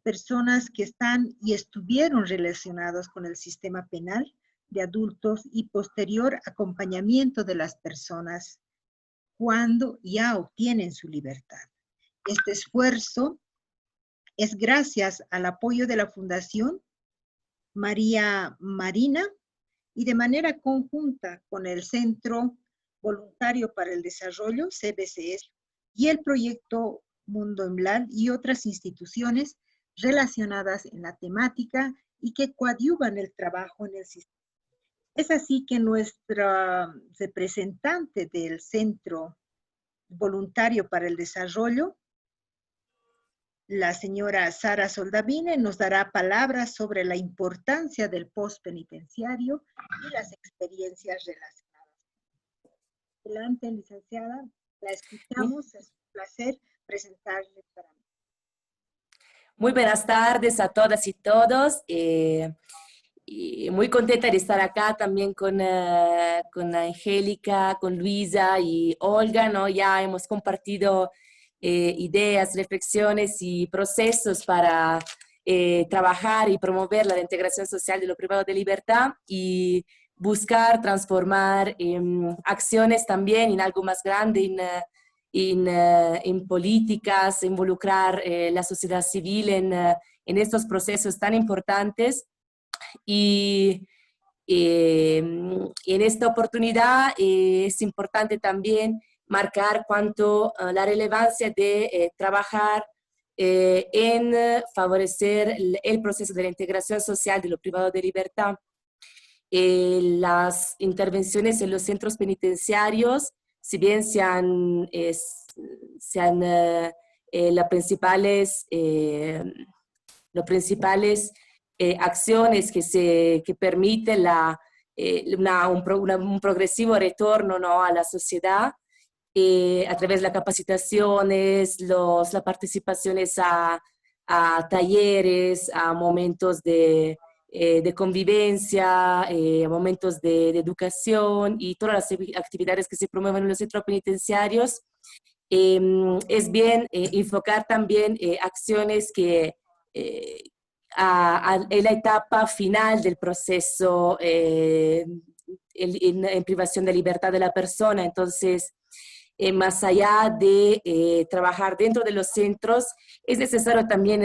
personas que están y estuvieron relacionadas con el sistema penal de adultos y posterior acompañamiento de las personas cuando ya obtienen su libertad. Este esfuerzo es gracias al apoyo de la Fundación María Marina y de manera conjunta con el Centro Voluntario para el Desarrollo, CBCS, y el proyecto Mundo Emblan y otras instituciones relacionadas en la temática y que coadyuvan el trabajo en el sistema. Es así que nuestra representante del Centro Voluntario para el Desarrollo, la señora Sara Soldavine, nos dará palabras sobre la importancia del postpenitenciario y las experiencias relacionadas. Adelante, licenciada, la escuchamos, es un placer presentarle para mí. Muy buenas tardes a todas y todos. Y muy contenta de estar acá también con Angélica, con Luisa y Olga, ¿no? Ya hemos compartido ideas, reflexiones y procesos para trabajar y promover la integración social de lo privado de libertad y buscar transformar acciones también en algo más grande, en políticas, involucrar la sociedad civil en estos procesos tan importantes. Y en esta oportunidad es importante también marcar cuanto a la relevancia de trabajar en favorecer el proceso de la integración social de lo privado de libertad. Las intervenciones en los centros penitenciarios, si bien las principales acciones que permiten un progresivo retorno, ¿no?, a la sociedad a través de las capacitaciones, las participaciones a talleres, a momentos de convivencia, a momentos de educación y todas las actividades que se promueven en los centros penitenciarios. Es bien enfocar también acciones que en la etapa final del proceso en privación de libertad de la persona. Entonces, más allá de trabajar dentro de los centros, es necesario también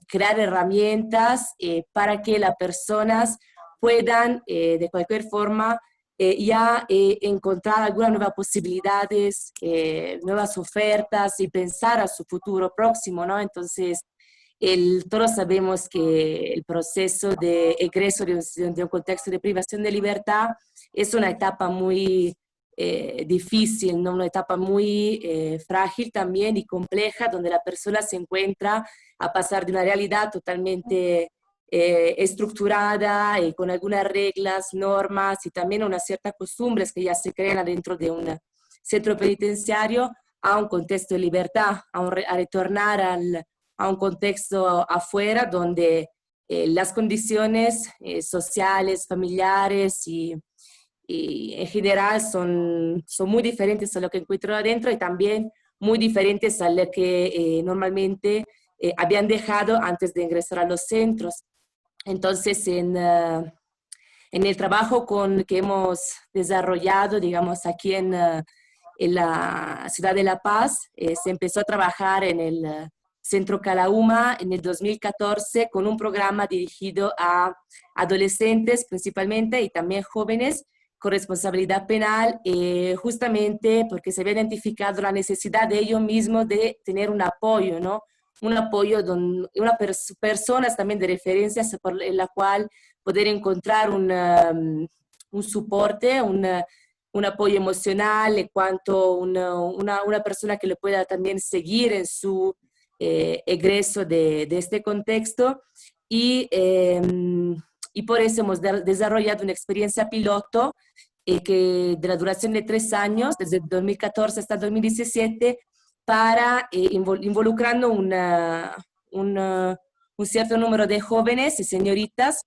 crear herramientas para que las personas puedan, de cualquier forma, ya encontrar algunas nuevas posibilidades, nuevas ofertas y pensar a su futuro próximo, ¿no? Entonces, todos sabemos que el proceso de egreso de un contexto de privación de libertad es una etapa muy difícil, ¿no? Una etapa muy frágil también y compleja, donde la persona se encuentra a pasar de una realidad totalmente estructurada, con algunas reglas, normas y también unas ciertas costumbres que ya se crean adentro de un centro penitenciario, a un contexto de libertad, a retornar a un contexto afuera donde las condiciones sociales, familiares y en general son muy diferentes a lo que encuentro adentro y también muy diferentes a lo que normalmente habían dejado antes de ingresar a los centros. Entonces, en el trabajo que hemos desarrollado, digamos, aquí en la ciudad de La Paz, se empezó a trabajar en el Centro Calauma en el 2014 con un programa dirigido a adolescentes principalmente y también jóvenes con responsabilidad penal, justamente porque se había identificado la necesidad de ellos mismos de tener un apoyo, ¿no? Un apoyo, personas también de referencia en la cual poder encontrar un soporte, un apoyo emocional, en cuanto una persona que le pueda también seguir en su egreso de este contexto. Y por eso hemos desarrollado una experiencia piloto de la duración de 3 años, desde 2014 hasta 2017, para involucrando un cierto número de jóvenes y señoritas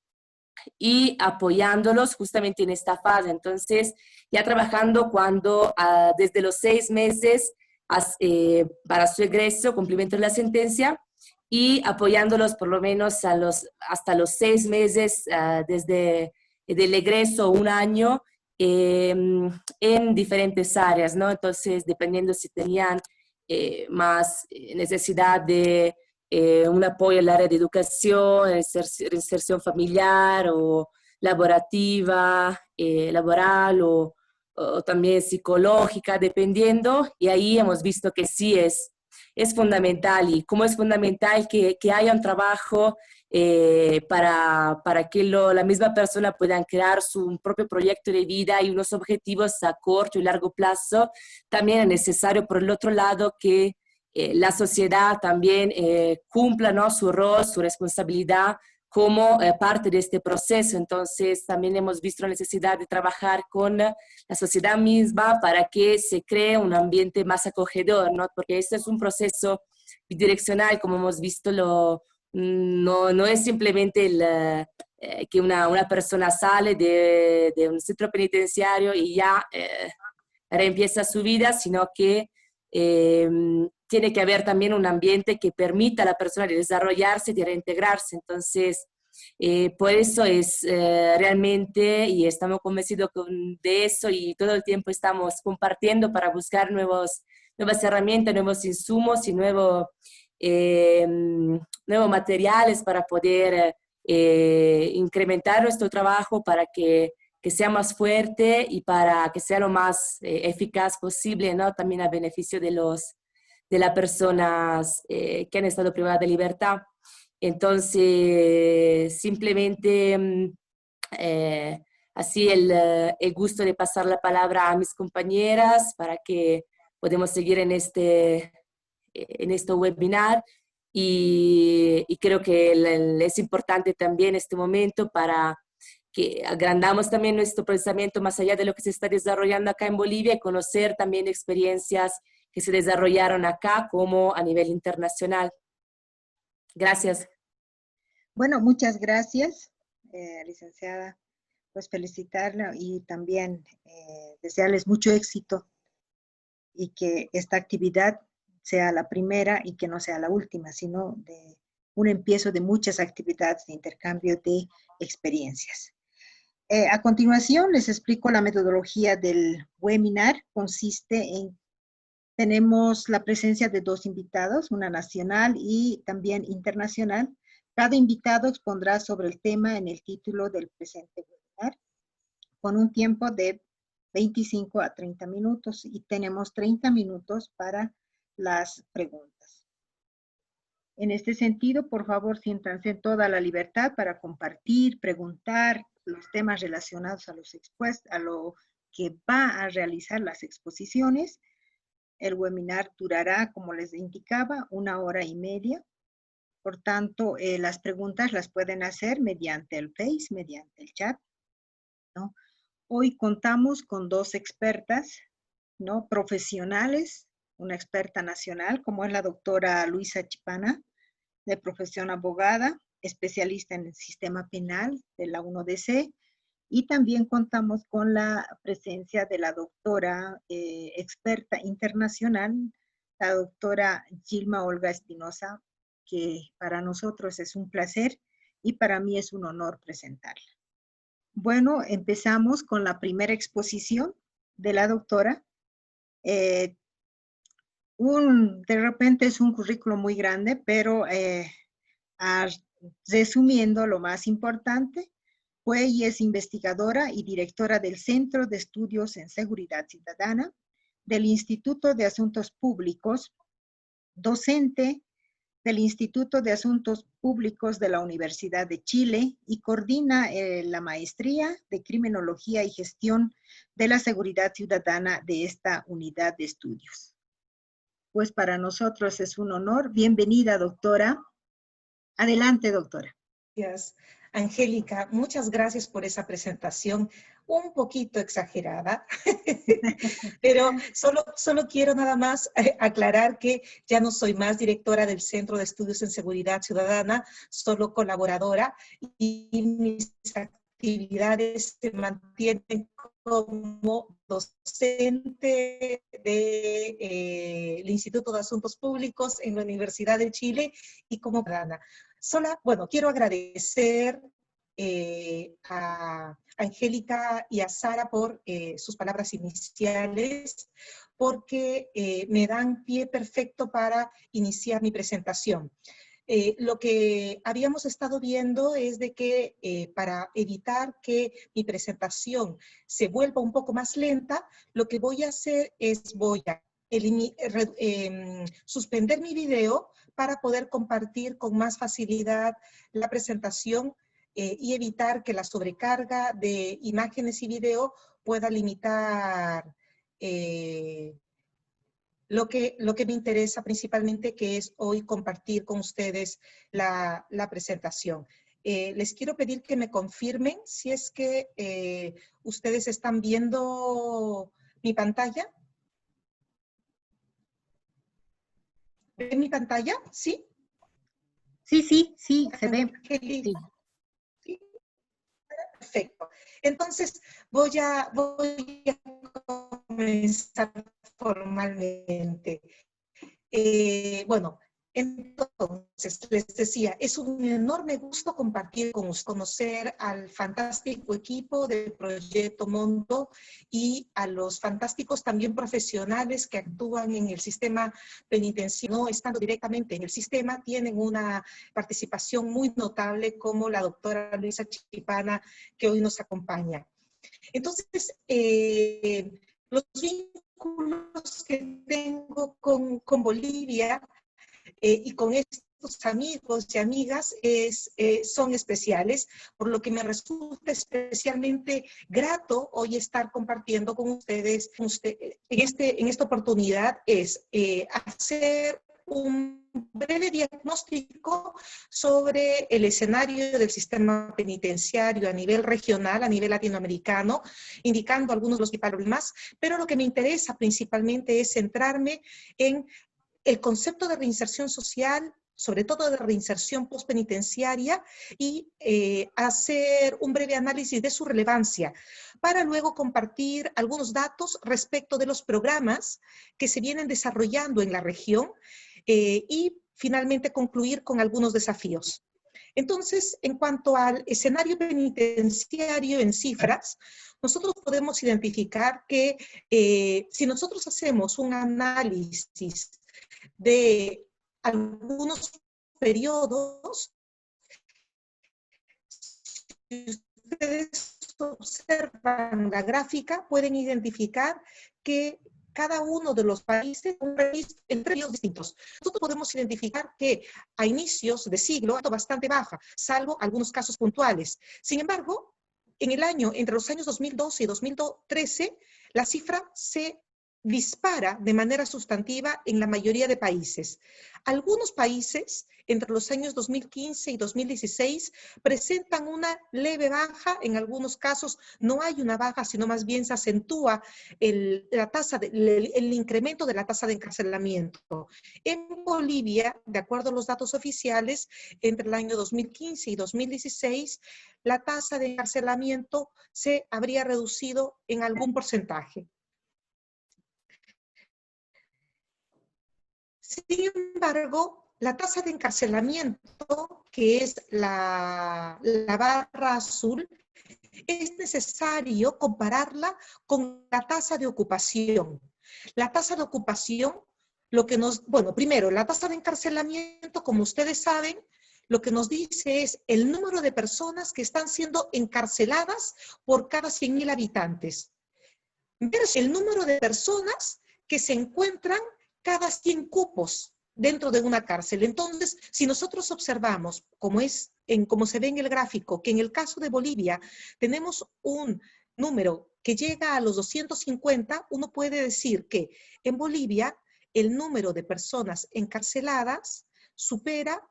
y apoyándolos justamente en esta fase. Entonces, ya trabajando desde los 6 meses para su egreso, cumplimiento de la sentencia, y apoyándolos por lo menos hasta los 6 meses desde el egreso, un año, en diferentes áreas, ¿no? Entonces, dependiendo si tenían más necesidad de un apoyo al área de educación, inserción familiar o laborativa, laboral o también psicológica, dependiendo, y ahí hemos visto que sí es fundamental. Y cómo es fundamental que haya un trabajo para que la misma persona pueda crear su propio proyecto de vida y unos objetivos a corto y largo plazo. También es necesario, por el otro lado, que la sociedad también cumpla, ¿no?, su rol, su responsabilidad como parte de este proceso. Entonces, también hemos visto la necesidad de trabajar con la sociedad misma para que se cree un ambiente más acogedor, ¿no? Porque este es un proceso bidireccional, como hemos visto, no es simplemente que una persona sale de un centro penitenciario y ya reempieza su vida, sino que eh, tiene que haber también un ambiente que permita a la persona de desarrollarse, de reintegrarse. Entonces, por eso es realmente, y estamos convencidos de eso, y todo el tiempo estamos compartiendo para buscar nuevas herramientas, nuevos insumos y nuevos materiales para poder incrementar nuestro trabajo para que sea más fuerte y para que sea lo más eficaz posible, ¿no? También a beneficio de las personas que han estado privadas de libertad. Entonces, simplemente así el gusto de pasar la palabra a mis compañeras para que podamos seguir en este webinar. Y creo que es importante también este momento para que agrandamos también nuestro pensamiento más allá de lo que se está desarrollando acá en Bolivia y conocer también experiencias que se desarrollaron acá como a nivel internacional. Gracias. Bueno, muchas gracias, licenciada. Pues felicitarla y también desearles mucho éxito y que esta actividad sea la primera y que no sea la última, sino de un empiezo de muchas actividades de intercambio de experiencias. A continuación les explico la metodología del webinar. Tenemos la presencia de 2 invitados, una nacional y también internacional. Cada invitado expondrá sobre el tema en el título del presente webinar, con un tiempo de 25 a 30 minutos y tenemos 30 minutos para las preguntas. En este sentido, por favor, siéntanse en toda la libertad para compartir, preguntar los temas relacionados a lo que va a realizar las exposiciones. El webinar durará, como les indicaba, 1 hora y media. Por tanto, las preguntas las pueden hacer mediante el Face, mediante el chat, ¿no? Hoy contamos con 2 expertas, ¿no?, profesionales, una experta nacional, como es la doctora Luisa Chipana, de profesión abogada, especialista en el sistema penal de la UNODC, y también contamos con la presencia de la doctora experta internacional, la doctora Gilma Olga Espinosa, que para nosotros es un placer y para mí es un honor presentarla. Bueno, empezamos con la primera exposición de la doctora. De repente es un currículo muy grande, pero resumiendo lo más importante, fue y es investigadora y directora del Centro de Estudios en Seguridad Ciudadana, del Instituto de Asuntos Públicos, docente del Instituto de Asuntos Públicos de la Universidad de Chile y coordina la maestría de Criminología y Gestión de la Seguridad Ciudadana de esta unidad de estudios. Pues para nosotros es un honor. Bienvenida, doctora. Adelante, doctora. Gracias, Angélica. Muchas gracias por esa presentación un poquito exagerada, pero solo quiero nada más aclarar que ya no soy más directora del Centro de Estudios en Seguridad Ciudadana, solo colaboradora, y mis actividades se mantienen como docente del Instituto de Asuntos Públicos en la Universidad de Chile y como ciudadana. Bueno, quiero agradecer a Angélica y a Sara por sus palabras iniciales, porque me dan pie perfecto para iniciar mi presentación. Lo que habíamos estado viendo es de que para evitar que mi presentación se vuelva un poco más lenta, lo que voy a hacer es voy a suspender mi video para poder compartir con más facilidad la presentación y evitar que la sobrecarga de imágenes y video pueda limitar lo que me interesa principalmente, que es hoy compartir con ustedes la presentación. Les quiero pedir que me confirmen si es que ustedes están viendo mi pantalla. ¿Ven mi pantalla? ¿Sí? Sí, se ve. Sí. Perfecto. Entonces, voy a comenzar formalmente. Bueno, entonces, les decía, es un enorme gusto compartir con ustedes, conocer al fantástico equipo del Proyecto Mondo y a los fantásticos también profesionales que actúan en el sistema penitenciario, no estando directamente en el sistema, tienen una participación muy notable, como la doctora Luisa Chipana, que hoy nos acompaña. Entonces, los vínculos que tengo con Bolivia y con estos amigos y amigas son especiales, por lo que me resulta especialmente grato hoy estar compartiendo con ustedes en esta oportunidad, es hacer un breve diagnóstico sobre el escenario del sistema penitenciario a nivel regional, a nivel latinoamericano, indicando algunos de los principales problemas, pero lo que me interesa principalmente es centrarme en el concepto de reinserción social, sobre todo de reinserción postpenitenciaria, y hacer un breve análisis de su relevancia, para luego compartir algunos datos respecto de los programas que se vienen desarrollando en la región y finalmente concluir con algunos desafíos. Entonces, en cuanto al escenario penitenciario en cifras, nosotros podemos identificar que si nosotros hacemos un análisis de algunos periodos, si ustedes observan la gráfica, pueden identificar que cada uno de los países, en periodos distintos. Nosotros podemos identificar que a inicios de siglo, bastante baja, salvo algunos casos puntuales. Sin embargo, entre los años 2012 y 2013, la cifra se dispara de manera sustantiva en la mayoría de países. Algunos países, entre los años 2015 y 2016, presentan una leve baja. En algunos casos no hay una baja, sino más bien se acentúa el incremento de la tasa de encarcelamiento. En Bolivia, de acuerdo a los datos oficiales, entre el año 2015 y 2016, la tasa de encarcelamiento se habría reducido en algún porcentaje. Sin embargo, la tasa de encarcelamiento, que es la barra azul, es necesario compararla con la tasa de ocupación. La tasa de ocupación, primero, la tasa de encarcelamiento, como ustedes saben, lo que nos dice es el número de personas que están siendo encarceladas por cada 100.000 habitantes, versus el número de personas que se encuentran cada 100 cupos dentro de una cárcel. Entonces, si nosotros observamos, como se ve en el gráfico, que en el caso de Bolivia tenemos un número que llega a los 250, uno puede decir que en Bolivia el número de personas encarceladas supera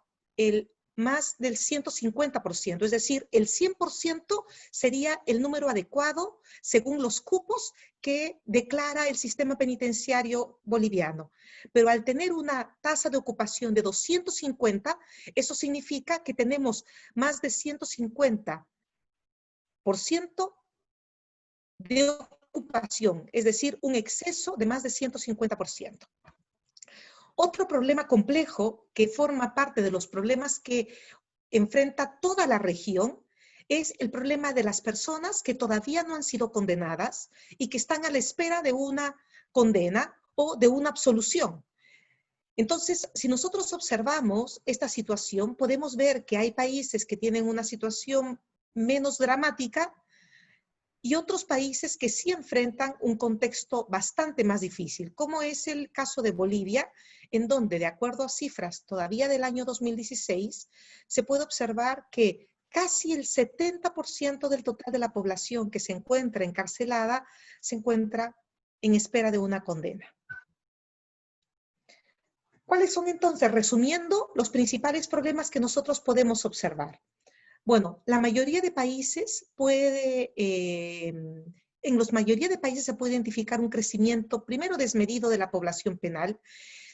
más del 150%, es decir, el 100% sería el número adecuado según los cupos que declara el sistema penitenciario boliviano. Pero al tener una tasa de ocupación de 250, eso significa que tenemos más de 150% de ocupación, es decir, un exceso de más de 150%. Otro problema complejo que forma parte de los problemas que enfrenta toda la región es el problema de las personas que todavía no han sido condenadas y que están a la espera de una condena o de una absolución. Entonces, si nosotros observamos esta situación, podemos ver que hay países que tienen una situación menos dramática y otros países que sí enfrentan un contexto bastante más difícil, como es el caso de Bolivia, en donde, de acuerdo a cifras todavía del año 2016, se puede observar que casi el 70% del total de la población que se encuentra encarcelada se encuentra en espera de una condena. ¿Cuáles son entonces, resumiendo, los principales problemas que nosotros podemos observar? Bueno, la mayoría de países en la mayoría de países se puede identificar un crecimiento primero desmedido de la población penal,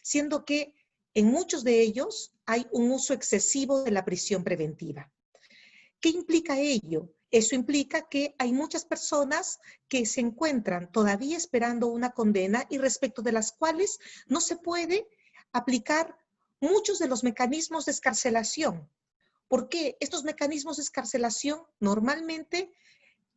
siendo que en muchos de ellos hay un uso excesivo de la prisión preventiva. ¿Qué implica ello? Eso implica que hay muchas personas que se encuentran todavía esperando una condena y respecto de las cuales no se puede aplicar muchos de los mecanismos de excarcelación. ¿Por qué? Estos mecanismos de excarcelación normalmente,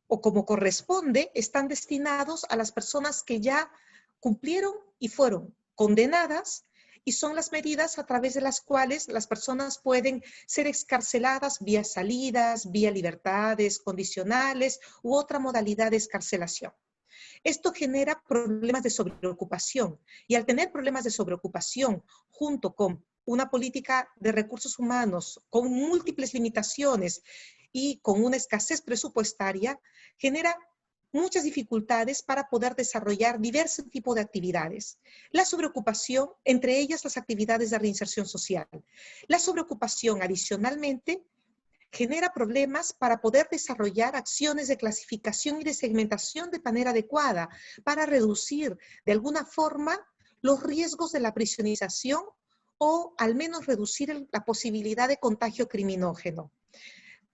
o como corresponde, están destinados a las personas que ya cumplieron y fueron condenadas, y son las medidas a través de las cuales las personas pueden ser excarceladas vía salidas, vía libertades condicionales u otra modalidad de excarcelación. Esto genera problemas de sobreocupación, y al tener problemas de sobreocupación junto con una política de recursos humanos con múltiples limitaciones y con una escasez presupuestaria, genera muchas dificultades para poder desarrollar diversos tipos de actividades. La sobreocupación, entre ellas las actividades de reinserción social. La sobreocupación, adicionalmente, genera problemas para poder desarrollar acciones de clasificación y de segmentación de manera adecuada, para reducir de alguna forma los riesgos de la prisionización o al menos reducir la posibilidad de contagio criminógeno.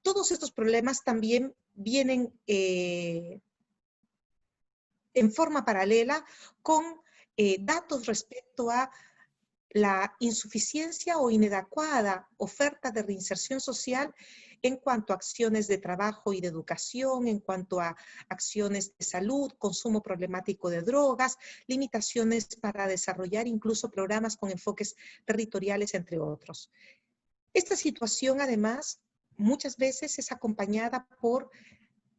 Todos estos problemas también vienen en forma paralela con datos respecto a la insuficiencia o inadecuada oferta de reinserción social en cuanto a acciones de trabajo y de educación, en cuanto a acciones de salud, consumo problemático de drogas, limitaciones para desarrollar incluso programas con enfoques territoriales, entre otros. Esta situación, además, muchas veces es acompañada por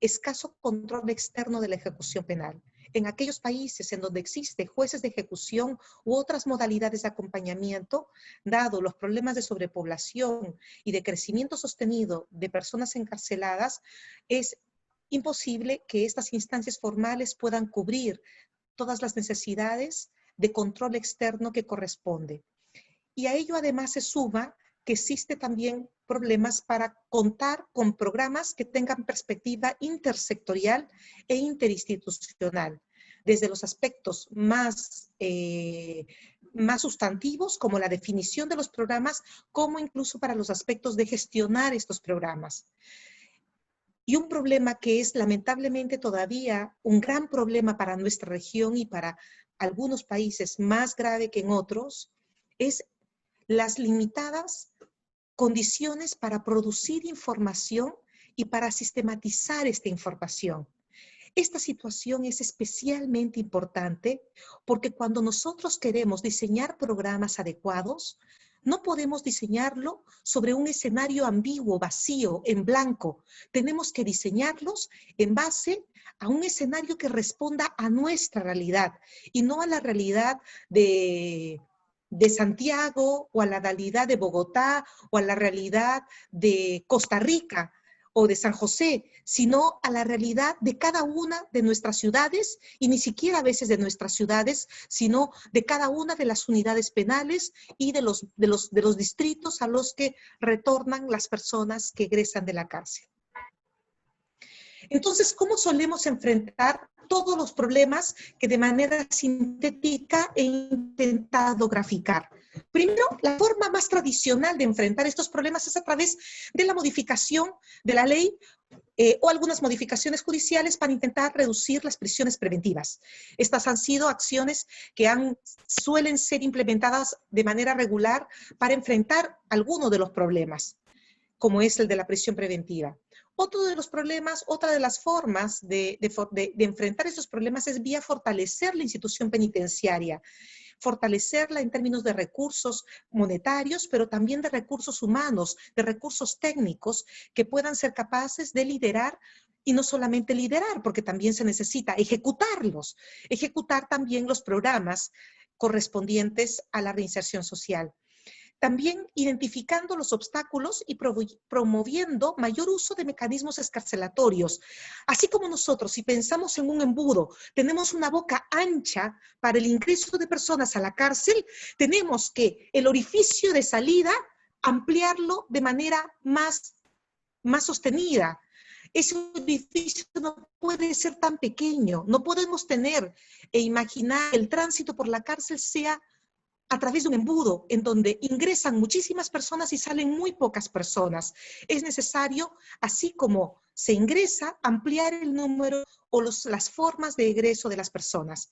escaso control externo de la ejecución penal. En aquellos países en donde existen jueces de ejecución u otras modalidades de acompañamiento, dado los problemas de sobrepoblación y de crecimiento sostenido de personas encarceladas, es imposible que estas instancias formales puedan cubrir todas las necesidades de control externo que corresponde. Y a ello además se suma que existe también problemas para contar con programas que tengan perspectiva intersectorial e interinstitucional, desde los aspectos más sustantivos, como la definición de los programas, como incluso para los aspectos de gestionar estos programas. Y un problema que es lamentablemente todavía un gran problema para nuestra región y para algunos países más grave que en otros, es las limitadas condiciones para producir información y para sistematizar esta información. Esta situación es especialmente importante porque cuando nosotros queremos diseñar programas adecuados, no podemos diseñarlo sobre un escenario ambiguo, vacío, en blanco. Tenemos que diseñarlos en base a un escenario que responda a nuestra realidad y no a la realidad de Santiago o a la realidad de Bogotá o a la realidad de Costa Rica o de San José, sino a la realidad de cada una de nuestras ciudades y ni siquiera a veces de nuestras ciudades, sino de cada una de las unidades penales y de los distritos a los que retornan las personas que egresan de la cárcel. Entonces, ¿cómo solemos enfrentar todos los problemas que de manera sintética he intentado graficar? Primero, la forma más tradicional de enfrentar estos problemas es a través de la modificación de la ley o algunas modificaciones judiciales para intentar reducir las prisiones preventivas. Estas han sido acciones que suelen ser implementadas de manera regular para enfrentar algunos de los problemas, como es el de la prisión preventiva. Otro de los problemas, otra de las formas de enfrentar estos problemas es vía fortalecer la institución penitenciaria, fortalecerla en términos de recursos monetarios, pero también de recursos humanos, de recursos técnicos que puedan ser capaces de liderar y no solamente liderar, porque también se necesita ejecutarlos, ejecutar también los programas correspondientes a la reinserción social. También identificando los obstáculos y promoviendo mayor uso de mecanismos escarcelatorios. Así como nosotros, si pensamos en un embudo, tenemos una boca ancha para el ingreso de personas a la cárcel, tenemos que el orificio de salida ampliarlo de manera más sostenida. Ese orificio no puede ser tan pequeño, no podemos tener e imaginar que el tránsito por la cárcel sea a través de un embudo en donde ingresan muchísimas personas y salen muy pocas personas. Es necesario, así como se ingresa, ampliar el número o las formas de egreso de las personas.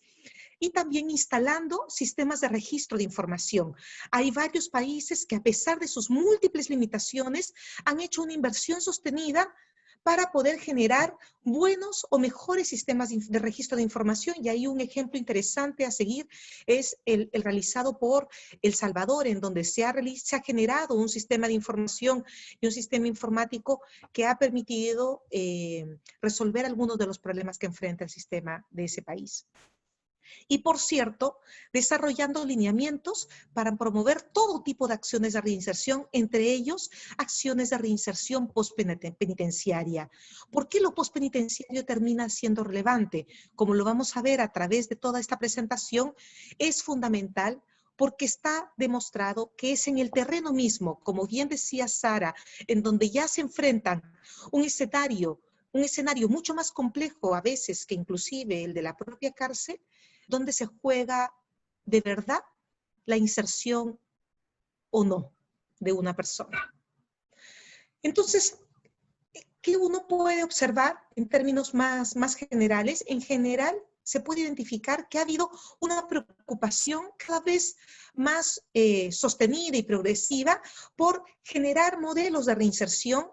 Y también instalando sistemas de registro de información. Hay varios países que, a pesar de sus múltiples limitaciones, han hecho una inversión sostenida para poder generar buenos o mejores sistemas de registro de información. Y ahí un ejemplo interesante a seguir es el realizado por El Salvador, en donde se ha generado un sistema de información y un sistema informático que ha permitido resolver algunos de los problemas que enfrenta el sistema de ese país. Y, por cierto, desarrollando lineamientos para promover todo tipo de acciones de reinserción, entre ellos acciones de reinserción postpenitenciaria. ¿Por qué lo postpenitenciario termina siendo relevante? Como lo vamos a ver a través de toda esta presentación, es fundamental porque está demostrado que es en el terreno mismo, como bien decía Sara, en donde ya se enfrentan un escenario mucho más complejo a veces que inclusive el de la propia cárcel, donde se juega de verdad la inserción o no de una persona. Entonces, ¿qué uno puede observar en términos más generales? En general, se puede identificar que ha habido una preocupación cada vez más sostenida y progresiva por generar modelos de reinserción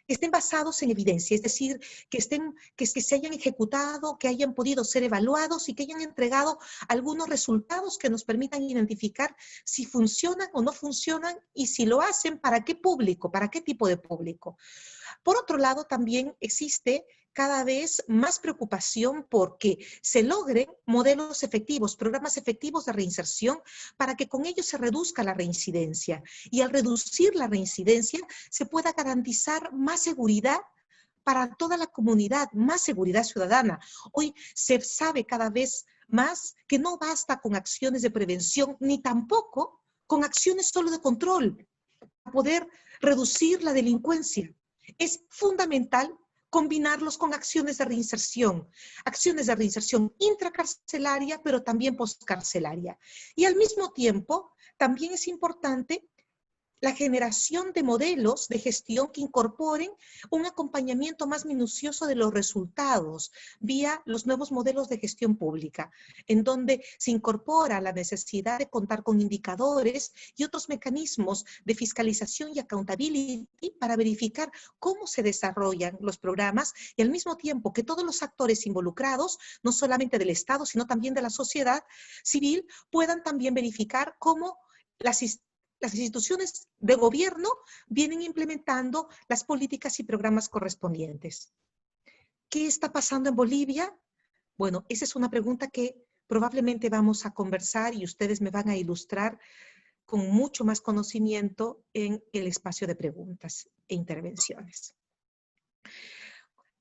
que estén basados en evidencia, es decir, que se hayan ejecutado, que hayan podido ser evaluados y que hayan entregado algunos resultados que nos permitan identificar si funcionan o no funcionan y si lo hacen, ¿para qué público? ¿Para qué tipo de público? Por otro lado, también existe cada vez más preocupación porque se logren modelos efectivos, programas efectivos de reinserción para que con ellos se reduzca la reincidencia. Y al reducir la reincidencia se pueda garantizar más seguridad para toda la comunidad, más seguridad ciudadana. Hoy se sabe cada vez más que no basta con acciones de prevención ni tampoco con acciones solo de control para poder reducir la delincuencia. Es fundamental combinarlos con acciones de reinserción intracarcelaria, pero también postcarcelaria. Y al mismo tiempo, también es importante la generación de modelos de gestión que incorporen un acompañamiento más minucioso de los resultados vía los nuevos modelos de gestión pública, en donde se incorpora la necesidad de contar con indicadores y otros mecanismos de fiscalización y accountability para verificar cómo se desarrollan los programas y al mismo tiempo que todos los actores involucrados, no solamente del Estado, sino también de la sociedad civil, puedan también verificar cómo las instituciones de gobierno vienen implementando las políticas y programas correspondientes. ¿Qué está pasando en Bolivia? Bueno, esa es una pregunta que probablemente vamos a conversar y ustedes me van a ilustrar con mucho más conocimiento en el espacio de preguntas e intervenciones.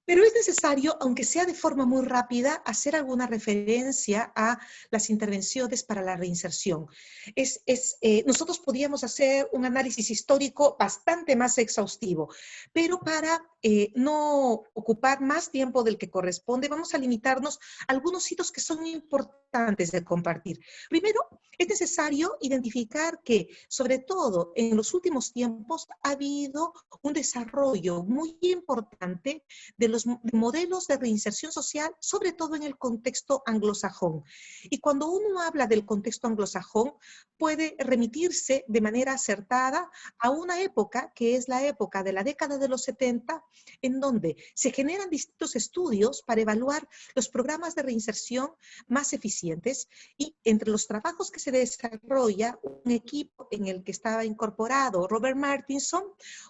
Pero es necesario, aunque sea de forma muy rápida, hacer alguna referencia a las intervenciones para la reinserción. Nosotros podíamos hacer un análisis histórico bastante más exhaustivo, pero para no ocupar más tiempo del que corresponde, vamos a limitarnos a algunos hitos que son importantes de compartir. Primero, es necesario identificar que, sobre todo en los últimos tiempos, ha habido un desarrollo muy importante de los modelos de reinserción social, sobre todo en el contexto anglosajón. Y cuando uno habla del contexto anglosajón, puede remitirse de manera acertada a una época que es la época de la década de los 70, en donde se generan distintos estudios para evaluar los programas de reinserción más eficientes, y entre los trabajos que se desarrolla, un equipo en el que estaba incorporado Robert Martinson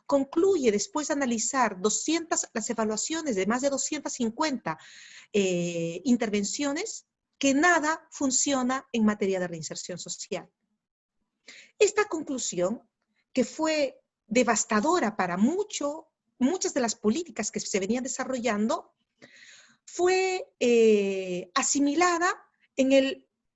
concluye, después de analizar las evaluaciones de más de 250 intervenciones, que nada funciona en materia de reinserción social. Esta conclusión, que fue devastadora para muchas de las políticas que se venían desarrollando, fue asimilada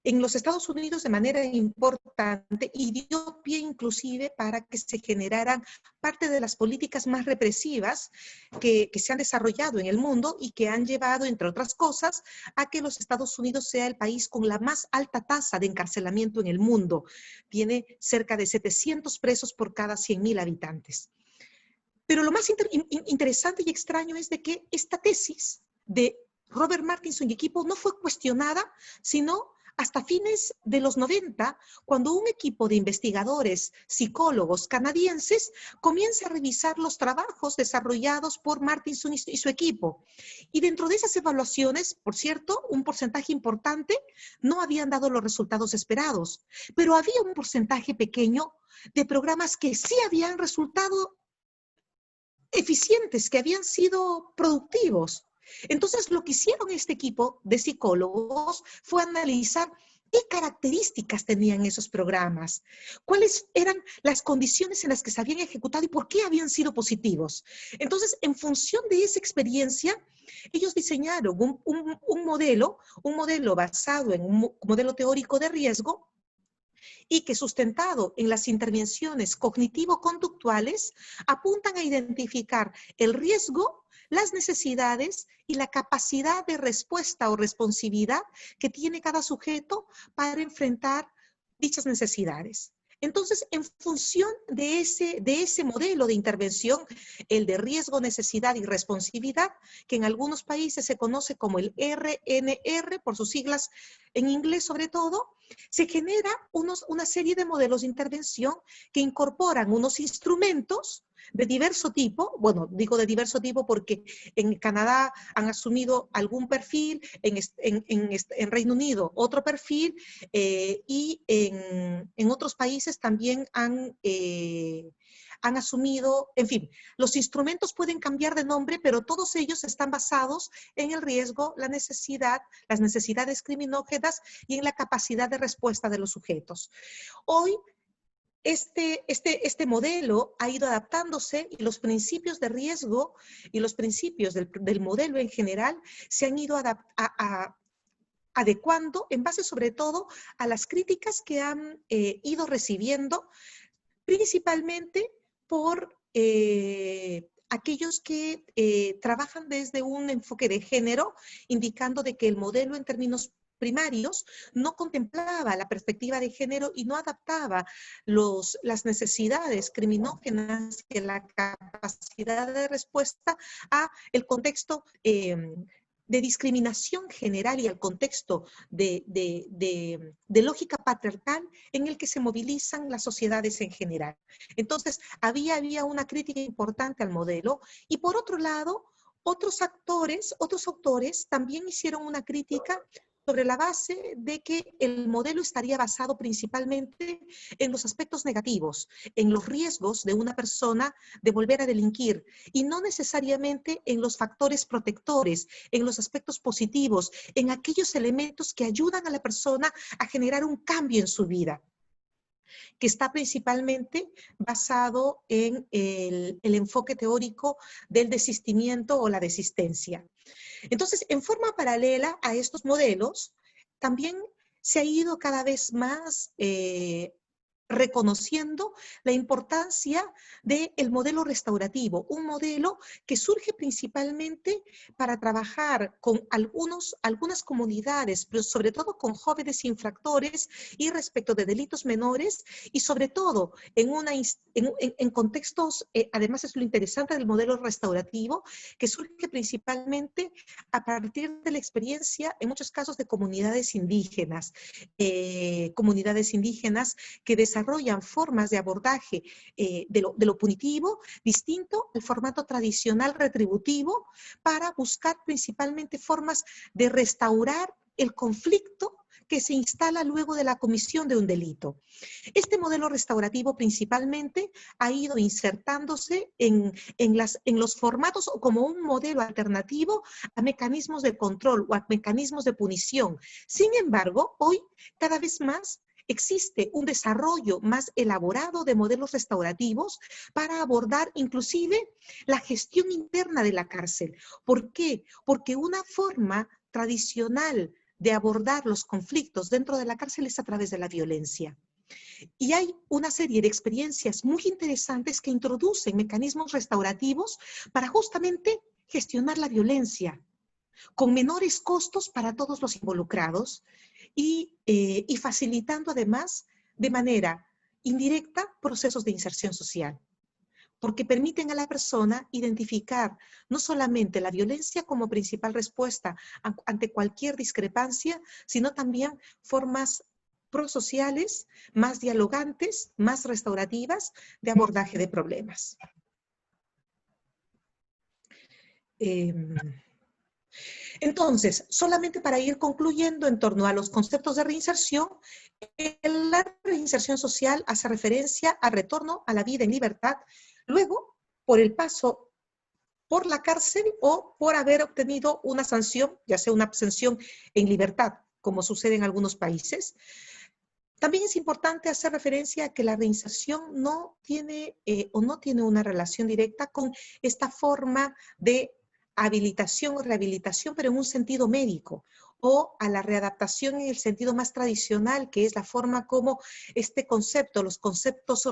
en los Estados Unidos de manera importante y dio pie inclusive para que se generaran parte de las políticas más represivas que se han desarrollado en el mundo y que han llevado, entre otras cosas, a que los Estados Unidos sea el país con la más alta tasa de encarcelamiento en el mundo. Tiene cerca de 700 presos por cada 100.000 habitantes. Pero lo más interesante y extraño es de que esta tesis de Robert Martinson y equipo no fue cuestionada, sino hasta fines de los 90, cuando un equipo de investigadores, psicólogos canadienses, comienza a revisar los trabajos desarrollados por Martinson y su equipo. Y dentro de esas evaluaciones, por cierto, un porcentaje importante no habían dado los resultados esperados, pero había un porcentaje pequeño de programas que sí habían resultado eficientes, que habían sido productivos. Entonces, lo que hicieron este equipo de psicólogos fue analizar qué características tenían esos programas, cuáles eran las condiciones en las que se habían ejecutado y por qué habían sido positivos. Entonces, en función de esa experiencia, ellos diseñaron un modelo basado en un modelo teórico de riesgo, y que, sustentado en las intervenciones cognitivo-conductuales, apuntan a identificar el riesgo, las necesidades y la capacidad de respuesta o responsividad que tiene cada sujeto para enfrentar dichas necesidades. Entonces, en función de ese modelo de intervención, el de riesgo, necesidad y responsividad, que en algunos países se conoce como el RNR, por sus siglas en inglés sobre todo, se genera una serie de modelos de intervención que incorporan unos instrumentos de diverso tipo. Bueno, digo de diverso tipo porque en Canadá han asumido algún perfil, en Reino Unido otro perfil, y en otros países también han asumido, en fin, los instrumentos pueden cambiar de nombre, pero todos ellos están basados en el riesgo, la necesidad, las necesidades criminógenas y en la capacidad de respuesta de los sujetos. Hoy, este modelo ha ido adaptándose y los principios de riesgo y los principios del modelo en general se han ido adecuando en base sobre todo a las críticas que han ido recibiendo, principalmente por aquellos que trabajan desde un enfoque de género, indicando de que el modelo en términos primarios no contemplaba la perspectiva de género y no adaptaba las necesidades criminógenas y la capacidad de respuesta a el contexto de discriminación general y al contexto de lógica patriarcal en el que se movilizan las sociedades en general. Entonces, había una crítica importante al modelo, y por otro lado, otros autores también hicieron una crítica sobre la base de que el modelo estaría basado principalmente en los aspectos negativos, en los riesgos de una persona de volver a delinquir, y no necesariamente en los factores protectores, en los aspectos positivos, en aquellos elementos que ayudan a la persona a generar un cambio en su vida. que está principalmente basado en el enfoque teórico del desistimiento o la desistencia. Entonces, en forma paralela a estos modelos, también se ha ido cada vez más reconociendo la importancia del modelo restaurativo, un modelo que surge principalmente para trabajar con algunas comunidades, pero sobre todo con jóvenes infractores y respecto de delitos menores, y sobre todo en contextos, además es lo interesante del modelo restaurativo, que surge principalmente a partir de la experiencia, en muchos casos, de comunidades indígenas que desarrollan formas de abordaje de lo punitivo distinto al formato tradicional retributivo para buscar principalmente formas de restaurar el conflicto que se instala luego de la comisión de un delito. Este modelo restaurativo principalmente ha ido insertándose en los formatos o como un modelo alternativo a mecanismos de control o a mecanismos de punición. Sin embargo, hoy cada vez más existe un desarrollo más elaborado de modelos restaurativos para abordar inclusive la gestión interna de la cárcel. ¿Por qué? Porque una forma tradicional de abordar los conflictos dentro de la cárcel es a través de la violencia. Y hay una serie de experiencias muy interesantes que introducen mecanismos restaurativos para justamente gestionar la violencia con menores costos para todos los involucrados y facilitando además de manera indirecta procesos de inserción social, porque permiten a la persona identificar no solamente la violencia como principal respuesta ante cualquier discrepancia, sino también formas prosociales, más dialogantes, más restaurativas de abordaje de problemas. Entonces, solamente para ir concluyendo en torno a los conceptos de reinserción, la reinserción social hace referencia al retorno a la vida en libertad, luego por el paso por la cárcel o por haber obtenido una sanción, ya sea una sanción en libertad, como sucede en algunos países. También es importante hacer referencia a que la reinserción no tiene una relación directa con esta forma de habilitación o rehabilitación, pero en un sentido médico, o a la readaptación en el sentido más tradicional, que es la forma como este concepto, los conceptos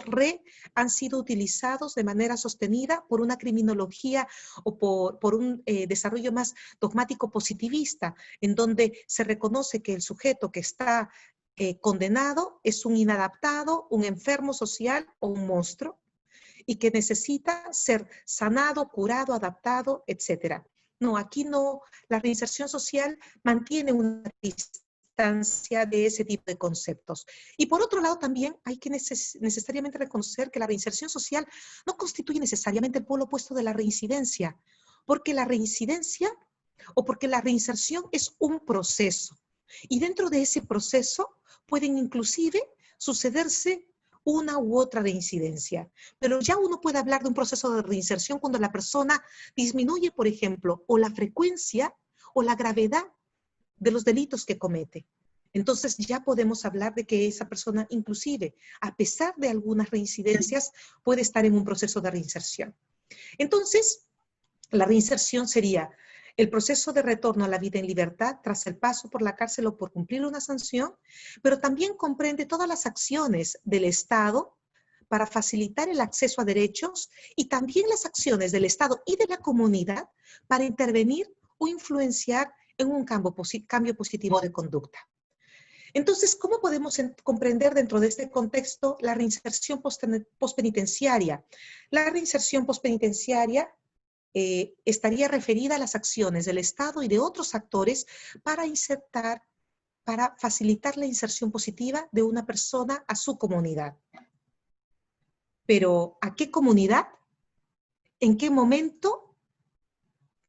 han sido utilizados de manera sostenida por una criminología o por un desarrollo más dogmático positivista, en donde se reconoce que el sujeto que está condenado es un inadaptado, un enfermo social o un monstruo, y que necesita ser sanado, curado, adaptado, etc. No, aquí no, la reinserción social mantiene una distancia de ese tipo de conceptos. Y por otro lado también hay que necesariamente reconocer que la reinserción social no constituye necesariamente el polo opuesto de la reincidencia, porque la reincidencia o porque la reinserción es un proceso. Y dentro de ese proceso pueden inclusive sucederse una u otra reincidencia. Pero ya uno puede hablar de un proceso de reinserción cuando la persona disminuye, por ejemplo, o la frecuencia o la gravedad de los delitos que comete. Entonces ya podemos hablar de que esa persona inclusive, a pesar de algunas reincidencias, puede estar en un proceso de reinserción. Entonces, la reinserción sería el proceso de retorno a la vida en libertad tras el paso por la cárcel o por cumplir una sanción, pero también comprende todas las acciones del Estado para facilitar el acceso a derechos y también las acciones del Estado y de la comunidad para intervenir o influenciar en un cambio positivo de conducta. Entonces, ¿cómo podemos comprender dentro de este contexto la reinserción postpenitenciaria? La reinserción postpenitenciaria estaría referida a las acciones del Estado y de otros actores para facilitar la inserción positiva de una persona a su comunidad. Pero, ¿a qué comunidad? ¿En qué momento?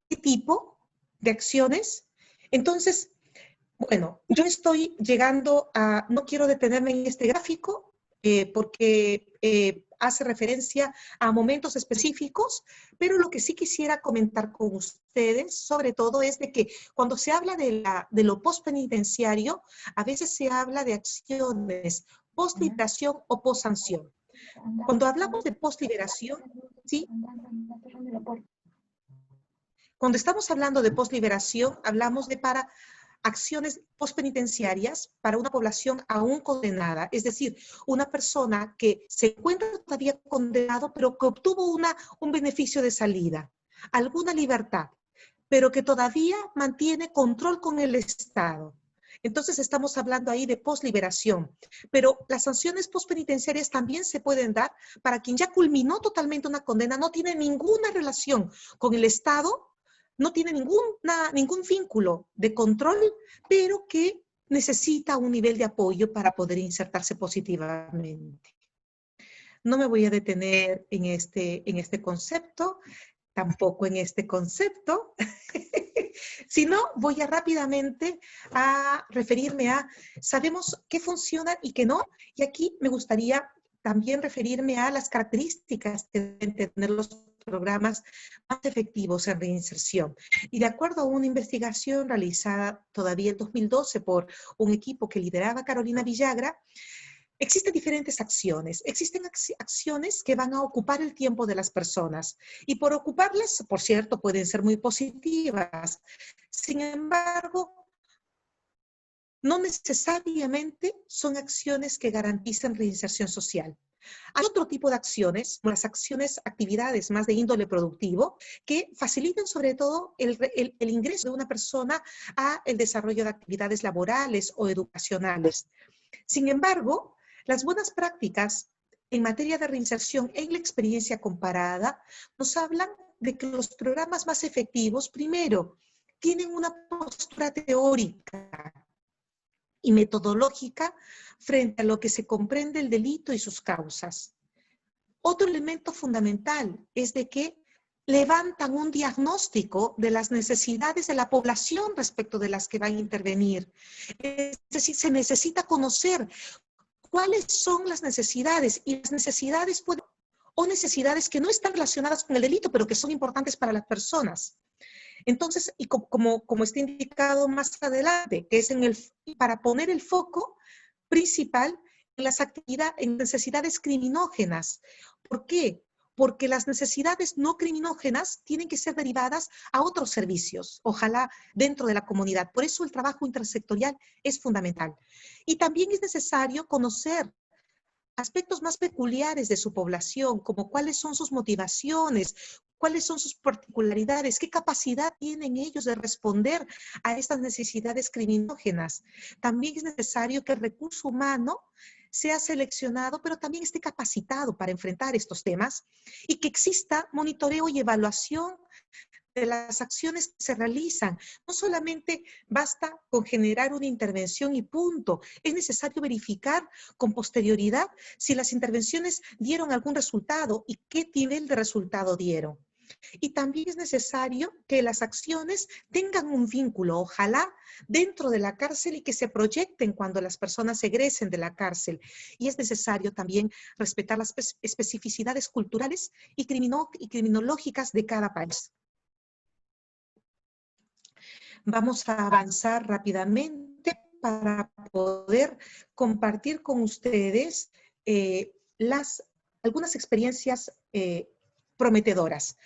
¿Qué tipo de acciones? Entonces, bueno, yo estoy llegando a, no quiero detenerme en este gráfico porque hace referencia a momentos específicos, pero lo que sí quisiera comentar con ustedes, sobre todo, es de que cuando se habla de lo postpenitenciario, a veces se habla de acciones postliberación o possanción. Cuando hablamos de postliberación, ¿sí? Cuando estamos hablando de postliberación, hablamos de para acciones postpenitenciarias para una población aún condenada, es decir, una persona que se encuentra todavía condenado, pero que obtuvo un beneficio de salida, alguna libertad, pero que todavía mantiene control con el Estado. Entonces estamos hablando ahí de postliberación, pero las sanciones postpenitenciarias también se pueden dar para quien ya culminó totalmente una condena, no tiene ninguna relación con el Estado, no tiene ningún vínculo de control, pero que necesita un nivel de apoyo para poder insertarse positivamente. No me voy a detener en este concepto, tampoco en este concepto, sino voy a rápidamente a referirme a, sabemos qué funciona y qué no, y aquí me gustaría también referirme a las características que deben tener los programas más efectivos en reinserción. Y de acuerdo a una investigación realizada todavía en 2012 por un equipo que lideraba Carolina Villagra, existen diferentes acciones. Existen acciones que van a ocupar el tiempo de las personas. Y por ocuparlas, por cierto, pueden ser muy positivas. Sin embargo, no necesariamente son acciones que garanticen reinserción social. Hay otro tipo de acciones, como las actividades más de índole productivo, que facilitan sobre todo el ingreso de una persona a el desarrollo de actividades laborales o educacionales. Sin embargo, las buenas prácticas en materia de reinserción en la experiencia comparada nos hablan de que los programas más efectivos, primero, tienen una postura teórica y metodológica frente a lo que se comprende el delito y sus causas. Otro elemento fundamental es de que levantan un diagnóstico de las necesidades de la población respecto de las que van a intervenir. Es decir, se necesita conocer cuáles son las necesidades, y las necesidades o necesidades que no están relacionadas con el delito, pero que son importantes para las personas. Entonces, y como está indicado más adelante, que es para poner el foco principal en las en necesidades criminógenas. ¿Por qué? Porque las necesidades no criminógenas tienen que ser derivadas a otros servicios, ojalá dentro de la comunidad. Por eso el trabajo intersectorial es fundamental. Y también es necesario conocer aspectos más peculiares de su población, como cuáles son sus motivaciones, cuáles son sus particularidades, qué capacidad tienen ellos de responder a estas necesidades criminógenas. También es necesario que el recurso humano sea seleccionado, pero también esté capacitado para enfrentar estos temas y que exista monitoreo y evaluación de las acciones que se realizan. No solamente basta con generar una intervención y punto. Es necesario verificar con posterioridad si las intervenciones dieron algún resultado y qué nivel de resultado dieron. Y también es necesario que las acciones tengan un vínculo, ojalá dentro de la cárcel, y que se proyecten cuando las personas egresen de la cárcel. Y es necesario también respetar las especificidades culturales y criminológicas de cada país. Vamos a avanzar rápidamente para poder compartir con ustedes algunas experiencias prometedoras.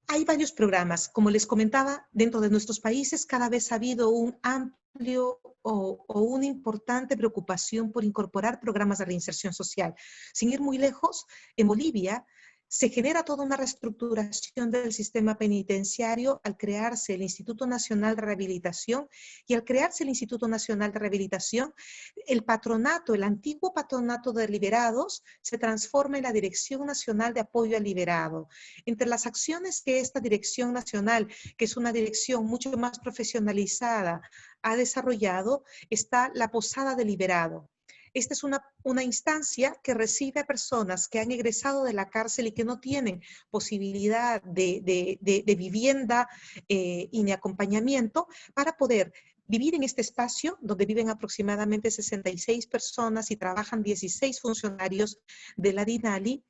Hay varios programas. Como les comentaba, dentro de nuestros países cada vez ha habido un amplio o una importante preocupación por incorporar programas de reinserción social. Sin ir muy lejos, en Bolivia se genera toda una reestructuración del sistema penitenciario al crearse el Instituto Nacional de Rehabilitación, y al crearse el Instituto Nacional de Rehabilitación, el patronato, el antiguo patronato de liberados, se transforma en la Dirección Nacional de Apoyo al Liberado. Entre las acciones que esta Dirección Nacional, que es una dirección mucho más profesionalizada, ha desarrollado, está la Posada de Liberado. Esta es una instancia que recibe a personas que han egresado de la cárcel y que no tienen posibilidad de vivienda y de acompañamiento, para poder vivir en este espacio donde viven aproximadamente 66 personas y trabajan 16 funcionarios de la DINALI,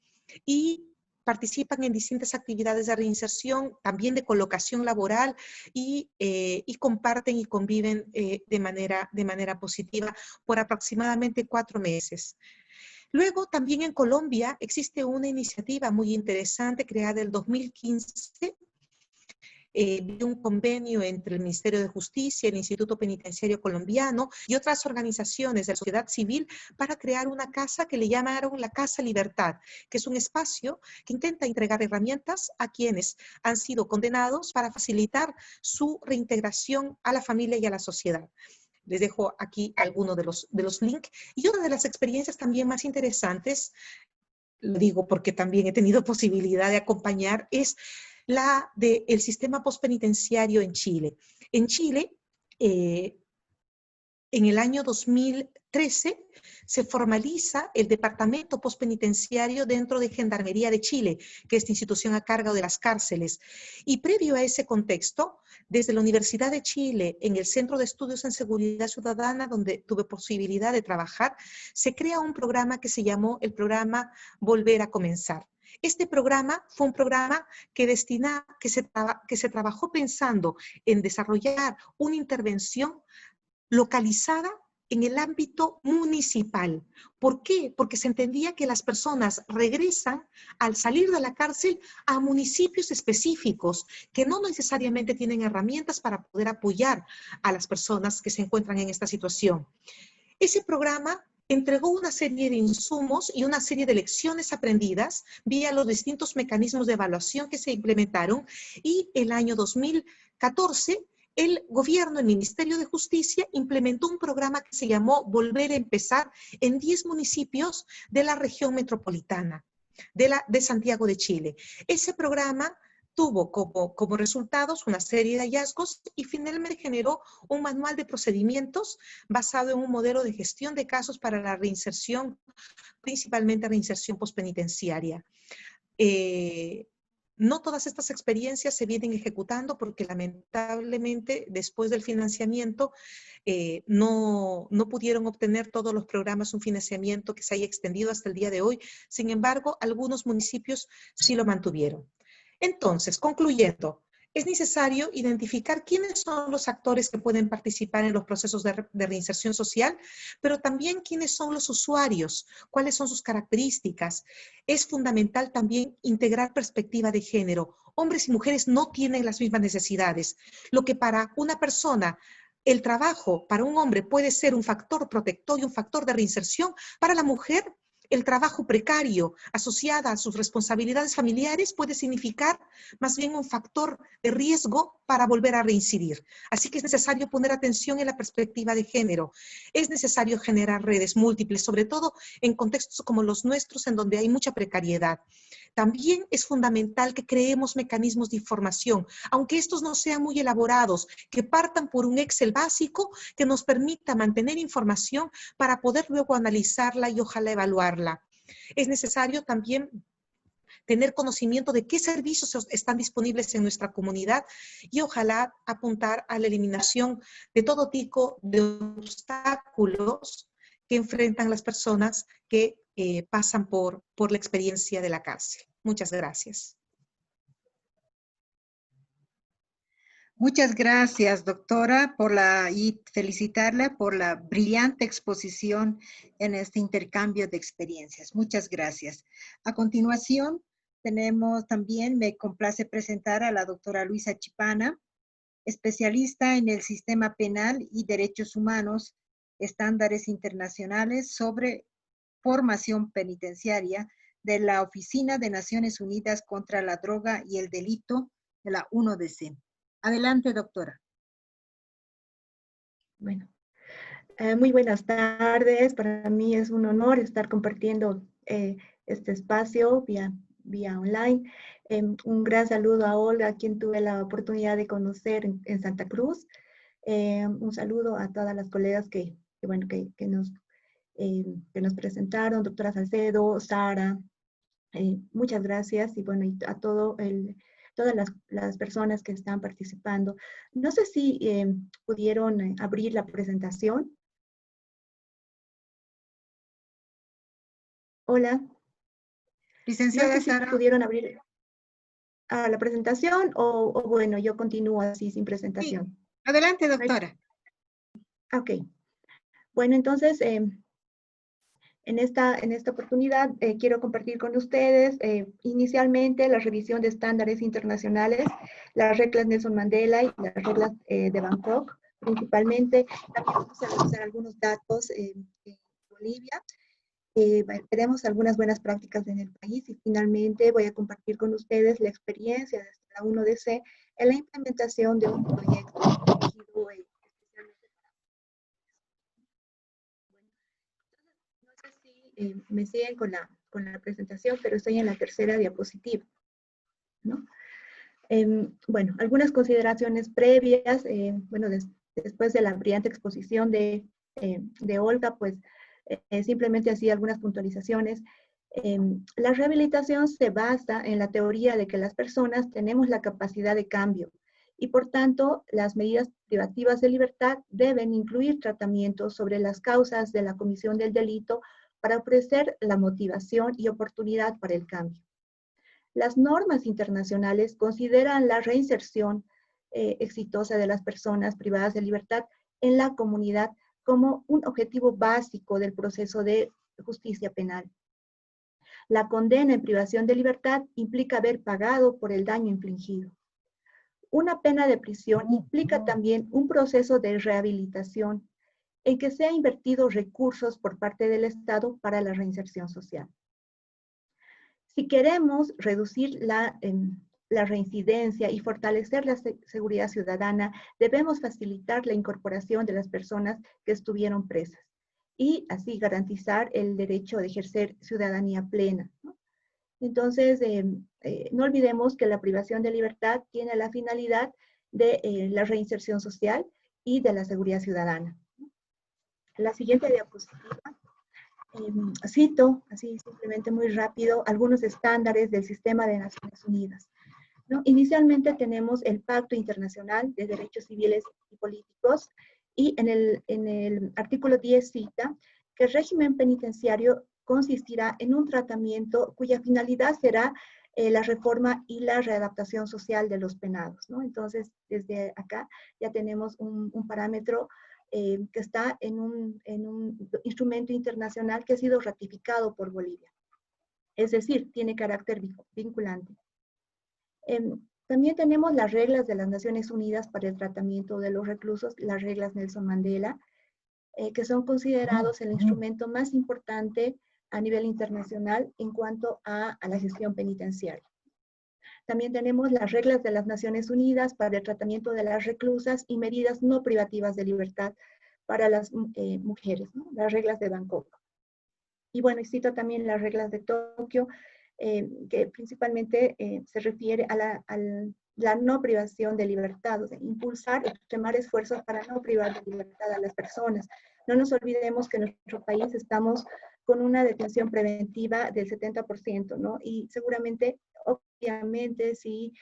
y participan en distintas actividades de reinserción, también de colocación laboral y comparten y conviven de manera positiva por aproximadamente 4 meses. Luego, también en Colombia existe una iniciativa muy interesante creada en el 2015, de un convenio entre el Ministerio de Justicia, el Instituto Penitenciario Colombiano y otras organizaciones de la sociedad civil para crear una casa que le llamaron la Casa Libertad, que es un espacio que intenta entregar herramientas a quienes han sido condenados para facilitar su reintegración a la familia y a la sociedad. Les dejo aquí algunos de los links. Y una de las experiencias también más interesantes, lo digo porque también he tenido posibilidad de acompañar, es la del sistema postpenitenciario en Chile. En Chile, en el año 2013, se formaliza el Departamento Postpenitenciario dentro de Gendarmería de Chile, que es la institución a cargo de las cárceles. Y previo a ese contexto, desde la Universidad de Chile, en el Centro de Estudios en Seguridad Ciudadana, donde tuve posibilidad de trabajar, se crea un programa que se llamó el programa Volver a Comenzar. Este programa fue un programa que se trabajó pensando en desarrollar una intervención localizada en el ámbito municipal. ¿Por qué? Porque se entendía que las personas regresan al salir de la cárcel a municipios específicos que no necesariamente tienen herramientas para poder apoyar a las personas que se encuentran en esta situación. Ese programa entregó una serie de insumos y una serie de lecciones aprendidas vía los distintos mecanismos de evaluación que se implementaron, y el año 2014 el gobierno, el Ministerio de Justicia, implementó un programa que se llamó Volver a Empezar en 10 municipios de la región metropolitana de Santiago de Chile. Ese programa tuvo como resultados una serie de hallazgos y finalmente generó un manual de procedimientos basado en un modelo de gestión de casos para la reinserción, principalmente reinserción postpenitenciaria. No todas estas experiencias se vienen ejecutando porque lamentablemente después del financiamiento no pudieron obtener todos los programas un financiamiento que se haya extendido hasta el día de hoy. Sin embargo, algunos municipios sí lo mantuvieron. Entonces, concluyendo, es necesario identificar quiénes son los actores que pueden participar en los procesos de reinserción social, pero también quiénes son los usuarios, cuáles son sus características. Es fundamental también integrar perspectiva de género. Hombres y mujeres no tienen las mismas necesidades. Lo que para una persona, el trabajo para un hombre puede ser un factor protector y un factor de reinserción, para la mujer el trabajo precario asociado a sus responsabilidades familiares puede significar más bien un factor de riesgo para volver a reincidir. Así que es necesario poner atención en la perspectiva de género. Es necesario generar redes múltiples, sobre todo en contextos como los nuestros, en donde hay mucha precariedad. También es fundamental que creemos mecanismos de información, aunque estos no sean muy elaborados, que partan por un Excel básico que nos permita mantener información para poder luego analizarla y ojalá evaluarla. Es necesario también tener conocimiento de qué servicios están disponibles en nuestra comunidad y ojalá apuntar a la eliminación de todo tipo de obstáculos que enfrentan las personas que pasan por la experiencia de la cárcel. Muchas gracias. Muchas gracias, doctora, y felicitarla por la brillante exposición en este intercambio de experiencias. Muchas gracias. A continuación, me complace presentar a la doctora Luisa Chipana, especialista en el sistema penal y derechos humanos, estándares internacionales sobre formación penitenciaria de la Oficina de Naciones Unidas contra la Droga y el Delito de la UNODC. Adelante, doctora. Bueno, muy buenas tardes. Para mí es un honor estar compartiendo este espacio vía online. Un gran saludo a Olga, a quien tuve la oportunidad de conocer en Santa Cruz. Un saludo a todas las colegas que nos presentaron, doctora Salcedo, Sara. Muchas gracias y bueno, y a todas las personas que están participando. No sé si pudieron abrir la presentación. Hola. Licenciada No sé si Sara. pudieron abrir a la presentación o bueno, yo continúo así sin presentación. Sí. Adelante, doctora. Ok. Bueno, entonces, en esta oportunidad quiero compartir con ustedes inicialmente la revisión de estándares internacionales, las reglas Nelson Mandela y las reglas de Bangkok, principalmente. También vamos a revisar algunos datos en Bolivia. Veremos algunas buenas prácticas en el país y finalmente voy a compartir con ustedes la experiencia de la 1DC en la implementación de un proyecto dirigido especialmente para... No sé si me siguen con la presentación, pero estoy en la tercera diapositiva, ¿no? Bueno, algunas consideraciones previas, bueno, después de la brillante exposición de Olga, pues simplemente así algunas puntualizaciones. La rehabilitación se basa en la teoría de que las personas tenemos la capacidad de cambio y por tanto las medidas privativas de libertad deben incluir tratamientos sobre las causas de la comisión del delito para ofrecer la motivación y oportunidad para el cambio. Las normas internacionales consideran la reinserción exitosa de las personas privadas de libertad en la comunidad como un objetivo básico del proceso de justicia penal. La condena en privación de libertad implica haber pagado por el daño infligido. Una pena de prisión implica también un proceso de rehabilitación en que se han invertido recursos por parte del Estado para la reinserción social. Si queremos reducir la reincidencia y fortalecer la seguridad ciudadana, debemos facilitar la incorporación de las personas que estuvieron presas y así garantizar el derecho de ejercer ciudadanía plena, ¿no? Entonces, no olvidemos que la privación de libertad tiene la finalidad de la reinserción social y de la seguridad ciudadana. La siguiente diapositiva. Cito, así simplemente muy rápido, algunos estándares del sistema de Naciones Unidas, ¿no? Inicialmente tenemos el Pacto Internacional de Derechos Civiles y Políticos y en el artículo 10 cita que el régimen penitenciario consistirá en un tratamiento cuya finalidad será la reforma y la readaptación social de los penados, ¿no? Entonces, desde acá ya tenemos un parámetro que está en un instrumento internacional que ha sido ratificado por Bolivia. Es decir, tiene carácter vinculante. También tenemos las reglas de las Naciones Unidas para el tratamiento de los reclusos, las reglas Nelson Mandela, que son considerados el instrumento más importante a nivel internacional en cuanto a la gestión penitenciaria. También tenemos las reglas de las Naciones Unidas para el tratamiento de las reclusas y medidas no privativas de libertad para las mujeres, ¿no? Las reglas de Bangkok. Y bueno, cito también las reglas de Tokio, que principalmente se refiere a la no privación de libertad, o sea, impulsar, extremar esfuerzos para no privar de libertad a las personas. No nos olvidemos que en nuestro país estamos con una detención preventiva del 70%, ¿no? Y seguramente, obviamente, si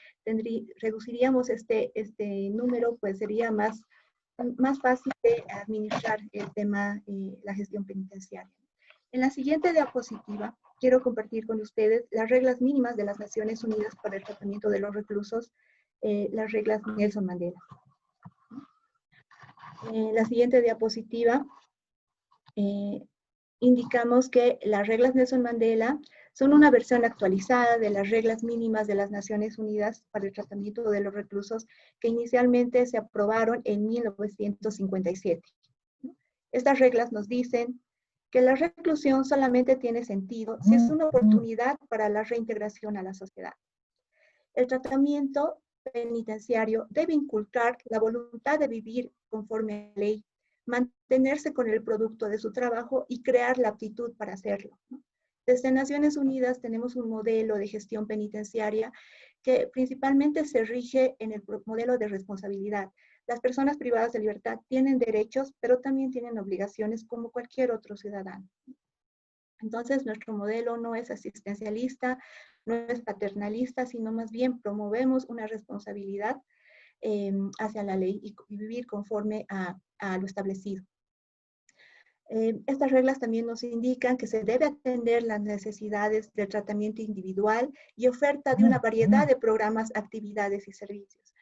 reduciríamos este número, pues sería más fácil de administrar el tema, la gestión penitenciaria. En la siguiente diapositiva, quiero compartir con ustedes las reglas mínimas de las Naciones Unidas para el tratamiento de los reclusos, las reglas Nelson Mandela. En la siguiente diapositiva, indicamos que las reglas Nelson Mandela son una versión actualizada de las reglas mínimas de las Naciones Unidas para el tratamiento de los reclusos que inicialmente se aprobaron en 1957. Estas reglas nos dicen que la reclusión solamente tiene sentido si es una oportunidad para la reintegración a la sociedad. El tratamiento penitenciario debe inculcar la voluntad de vivir conforme a la ley, mantenerse con el producto de su trabajo y crear la aptitud para hacerlo, ¿no? Desde Naciones Unidas tenemos un modelo de gestión penitenciaria que principalmente se rige en el modelo de responsabilidad. Las personas privadas de libertad tienen derechos, pero también tienen obligaciones como cualquier otro ciudadano. Entonces, nuestro modelo no es asistencialista, no es paternalista, sino más bien promovemos una responsabilidad hacia la ley y vivir conforme a lo establecido. Estas reglas también nos indican que se debe atender las necesidades del tratamiento individual y oferta de una variedad de programas, actividades y servicios.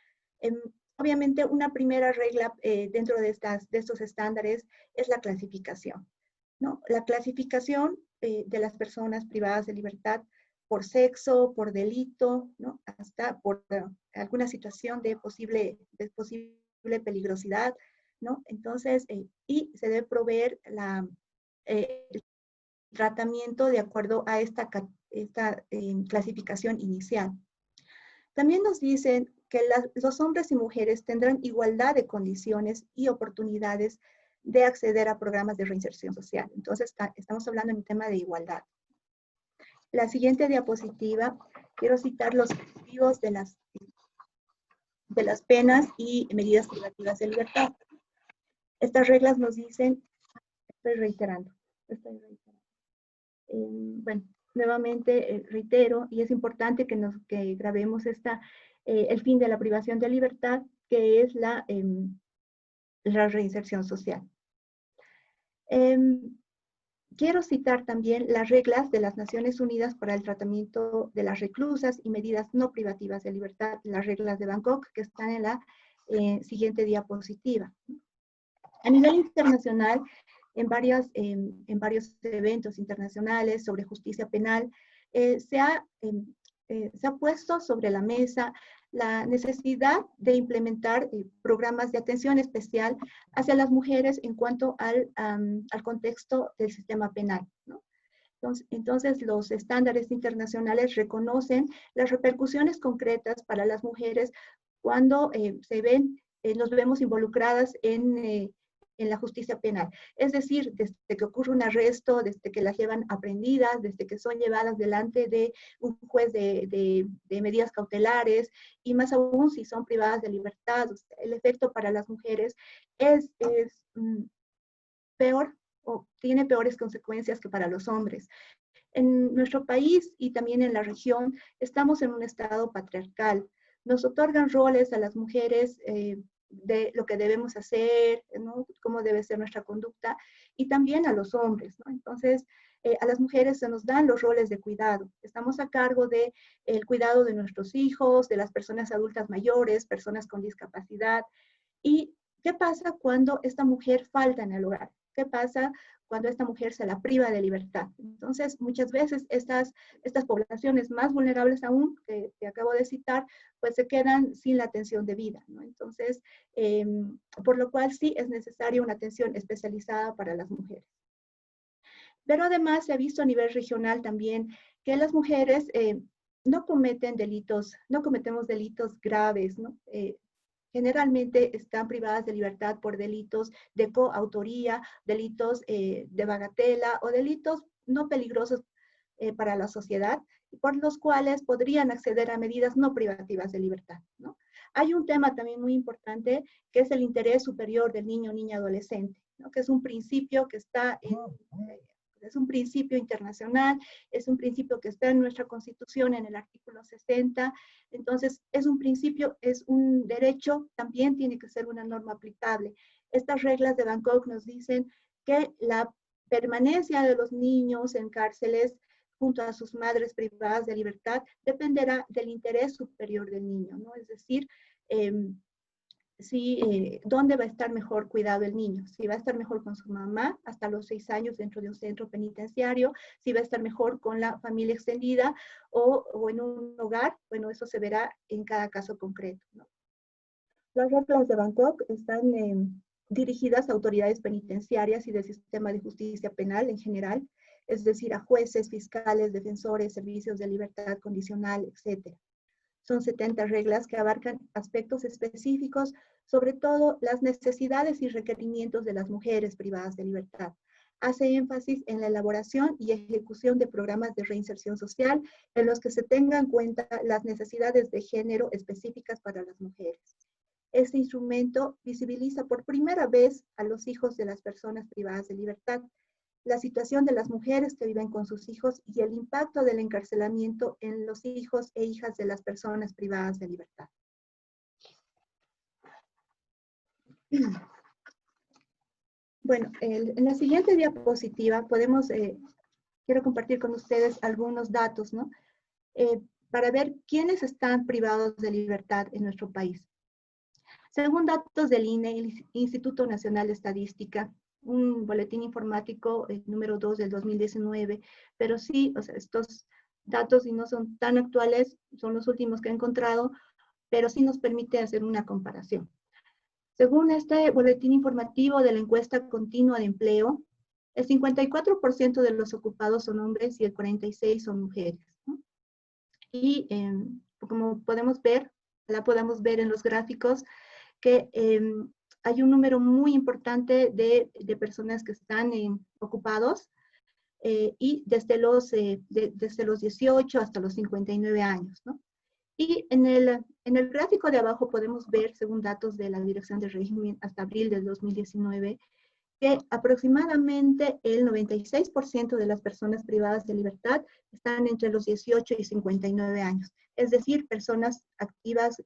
Obviamente, una primera regla dentro de estos estándares es la clasificación, ¿no? La clasificación de las personas privadas de libertad por sexo, por delito, ¿no? Hasta por alguna situación de posible peligrosidad, ¿no? Entonces, y se debe proveer el tratamiento de acuerdo a esta clasificación inicial. También nos dicen que los hombres y mujeres tendrán igualdad de condiciones y oportunidades de acceder a programas de reinserción social. Entonces, estamos hablando en un tema de igualdad. La siguiente diapositiva, quiero citar los objetivos de las penas y medidas privativas de libertad. Estas reglas nos dicen, estoy reiterando. Bueno, nuevamente reitero, y es importante que grabemos el fin de la privación de libertad, que es la reinserción social. Quiero citar también las reglas de las Naciones Unidas para el tratamiento de las reclusas y medidas no privativas de libertad, las reglas de Bangkok, que están en la siguiente diapositiva. A nivel internacional, en varios eventos internacionales sobre justicia penal, se ha puesto sobre la mesa la necesidad de implementar programas de atención especial hacia las mujeres en cuanto al contexto del sistema penal, ¿no? Entonces, los estándares internacionales reconocen las repercusiones concretas para las mujeres cuando nos vemos involucradas en la justicia penal. Es decir, desde que ocurre un arresto, desde que las llevan aprehendidas, desde que son llevadas delante de un juez de medidas cautelares, y más aún si son privadas de libertad. O sea, el efecto para las mujeres es peor, o tiene peores consecuencias que para los hombres. En nuestro país y también en la región estamos en un estado patriarcal. Nos otorgan roles a las mujeres de lo que debemos hacer, ¿no? Cómo debe ser nuestra conducta, y también a los hombres, ¿no? Entonces, a las mujeres se nos dan los roles de cuidado. Estamos a cargo del cuidado de nuestros hijos, de las personas adultas mayores, personas con discapacidad. ¿Y qué pasa cuando esta mujer falta en el hogar? ¿Qué pasa cuando esta mujer se la priva de libertad? Entonces, muchas veces estas poblaciones más vulnerables aún, que acabo de citar, pues se quedan sin la atención debida, ¿no? Entonces, por lo cual sí es necesaria una atención especializada para las mujeres. Pero además se ha visto a nivel regional también que las mujeres no cometemos delitos graves, ¿no? Generalmente están privadas de libertad por delitos de coautoría, delitos de bagatela o delitos no peligrosos para la sociedad, por los cuales podrían acceder a medidas no privativas de libertad, ¿no? Hay un tema también muy importante, que es el interés superior del niño o niña adolescente, ¿no? Que es un principio que está es un principio internacional, es un principio que está en nuestra Constitución en el artículo 60. Entonces, es un principio, es un derecho, también tiene que ser una norma aplicable. Estas reglas de Bangkok nos dicen que la permanencia de los niños en cárceles junto a sus madres privadas de libertad dependerá del interés superior del niño, ¿no? Es decir, dónde va a estar mejor cuidado el niño, si va a estar mejor con su mamá hasta los 6 años dentro de un centro penitenciario, si va a estar mejor con la familia extendida o en un hogar. Bueno, eso se verá en cada caso concreto, ¿no? Las reglas de Bangkok están dirigidas a autoridades penitenciarias y del sistema de justicia penal en general, es decir, a jueces, fiscales, defensores, servicios de libertad condicional, etc. Son 70 reglas que abarcan aspectos específicos, sobre todo las necesidades y requerimientos de las mujeres privadas de libertad. Hace énfasis en la elaboración y ejecución de programas de reinserción social en los que se tengan en cuenta las necesidades de género específicas para las mujeres. Este instrumento visibiliza por primera vez a los hijos de las personas privadas de libertad, la situación de las mujeres que viven con sus hijos y el impacto del encarcelamiento en los hijos e hijas de las personas privadas de libertad. Bueno, en la siguiente diapositiva podemos, quiero compartir con ustedes algunos datos, ¿no? Para ver quiénes están privados de libertad en nuestro país. Según datos del INE, el Instituto Nacional de Estadística, un boletín informático número 2 del 2019, pero sí, o sea, estos datos, y no son tan actuales, son los últimos que he encontrado, pero sí nos permite hacer una comparación. Según este boletín informativo de la encuesta continua de empleo, el 54% de los ocupados son hombres y el 46% son mujeres, ¿no? Y como podemos ver, en los gráficos, que hay un número muy importante de personas que están ocupados y desde los 18 hasta los 59 años, ¿no? Y en el gráfico de abajo podemos ver, según datos de la Dirección de Régimen hasta abril del 2019, que aproximadamente el 96% de las personas privadas de libertad están entre los 18 y 59 años. Es decir, personas activas,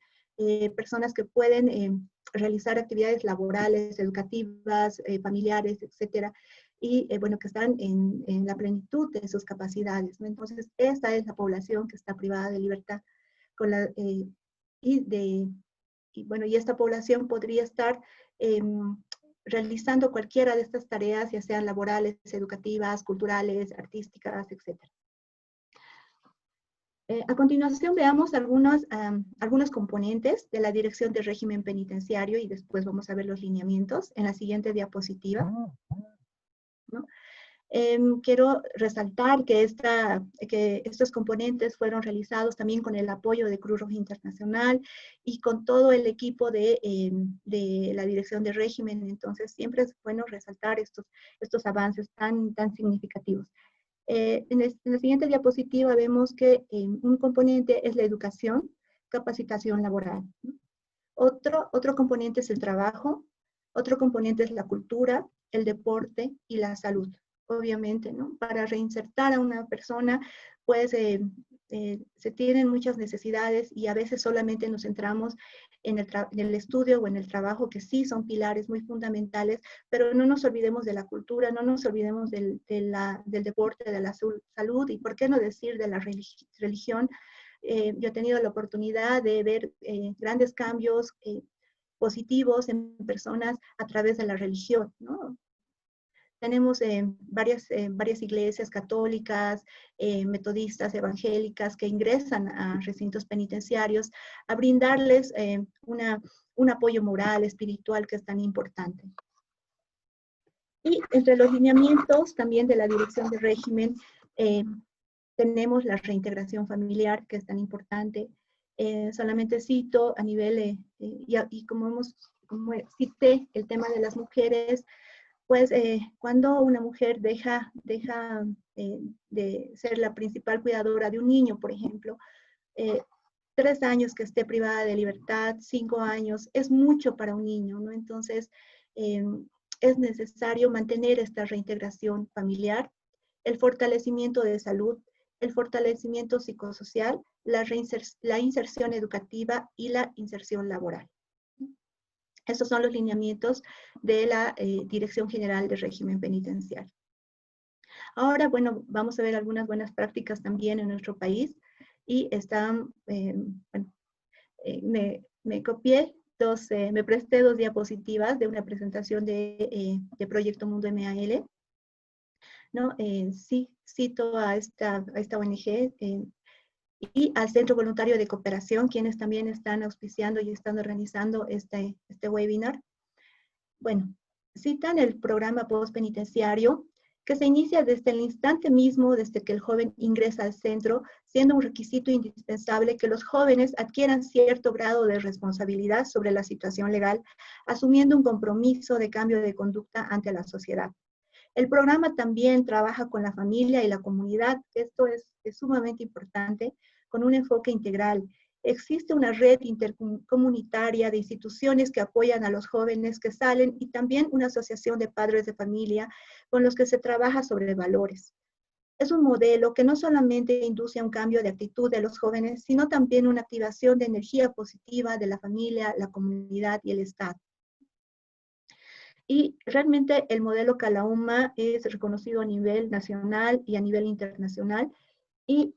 personas que pueden realizar actividades laborales, educativas, familiares, etcétera, y bueno, que están en la plenitud de sus capacidades, ¿no? Entonces, esta es la población que está privada de libertad. Y esta población podría estar realizando cualquiera de estas tareas, ya sean laborales, educativas, culturales, artísticas, etc. A continuación veamos algunos componentes de la Dirección de Régimen Penitenciario y después vamos a ver los lineamientos en la siguiente diapositiva, ¿no? Quiero resaltar que estos componentes fueron realizados también con el apoyo de Cruz Roja Internacional y con todo el equipo de la Dirección de Régimen. Entonces, siempre es bueno resaltar estos avances tan significativos. En la siguiente diapositiva vemos que un componente es la educación, capacitación laboral, ¿no? Otro componente es el trabajo, otro componente es la cultura, el deporte y la salud. Obviamente, ¿no? Para reinsertar a una persona, pues se tienen muchas necesidades y a veces solamente nos centramos en el estudio o en el trabajo, que sí son pilares muy fundamentales, pero no nos olvidemos de la cultura, no nos olvidemos del deporte, de la salud y, ¿por qué no decir, de la religión? Yo he tenido la oportunidad de ver grandes cambios positivos en personas a través de la religión, ¿no? Tenemos varias iglesias católicas, metodistas, evangélicas, que ingresan a recintos penitenciarios a brindarles un apoyo moral, espiritual, que es tan importante. Y entre los lineamientos también de la Dirección de Régimen, tenemos la reintegración familiar, que es tan importante. Solamente cito a nivel, y como cité el tema de las mujeres, pues cuando una mujer deja de ser la principal cuidadora de un niño, por ejemplo, 3 años que esté privada de libertad, 5 años, es mucho para un niño, ¿no? Entonces, es necesario mantener esta reintegración familiar, el fortalecimiento de salud, el fortalecimiento psicosocial, la inserción educativa y la inserción laboral. Estos son los lineamientos de la Dirección General de Régimen Penitenciario. Ahora, bueno, vamos a ver algunas buenas prácticas también en nuestro país. Y están, me copié me presté 2 diapositivas de una presentación de Proyecto Mundo MAL, ¿no? Sí, cito a esta ONG, y al Centro Voluntario de Cooperación, quienes también están auspiciando y están organizando este webinar. Bueno, citan el programa postpenitenciario, que se inicia desde el instante mismo, desde que el joven ingresa al centro, siendo un requisito indispensable que los jóvenes adquieran cierto grado de responsabilidad sobre la situación legal, asumiendo un compromiso de cambio de conducta ante la sociedad. El programa también trabaja con la familia y la comunidad. Esto es sumamente importante, con un enfoque integral. Existe una red intercomunitaria de instituciones que apoyan a los jóvenes que salen y también una asociación de padres de familia con los que se trabaja sobre valores. Es un modelo que no solamente induce a un cambio de actitud de los jóvenes, sino también una activación de energía positiva de la familia, la comunidad y el Estado. Y realmente el modelo Calauma es reconocido a nivel nacional y a nivel internacional. Y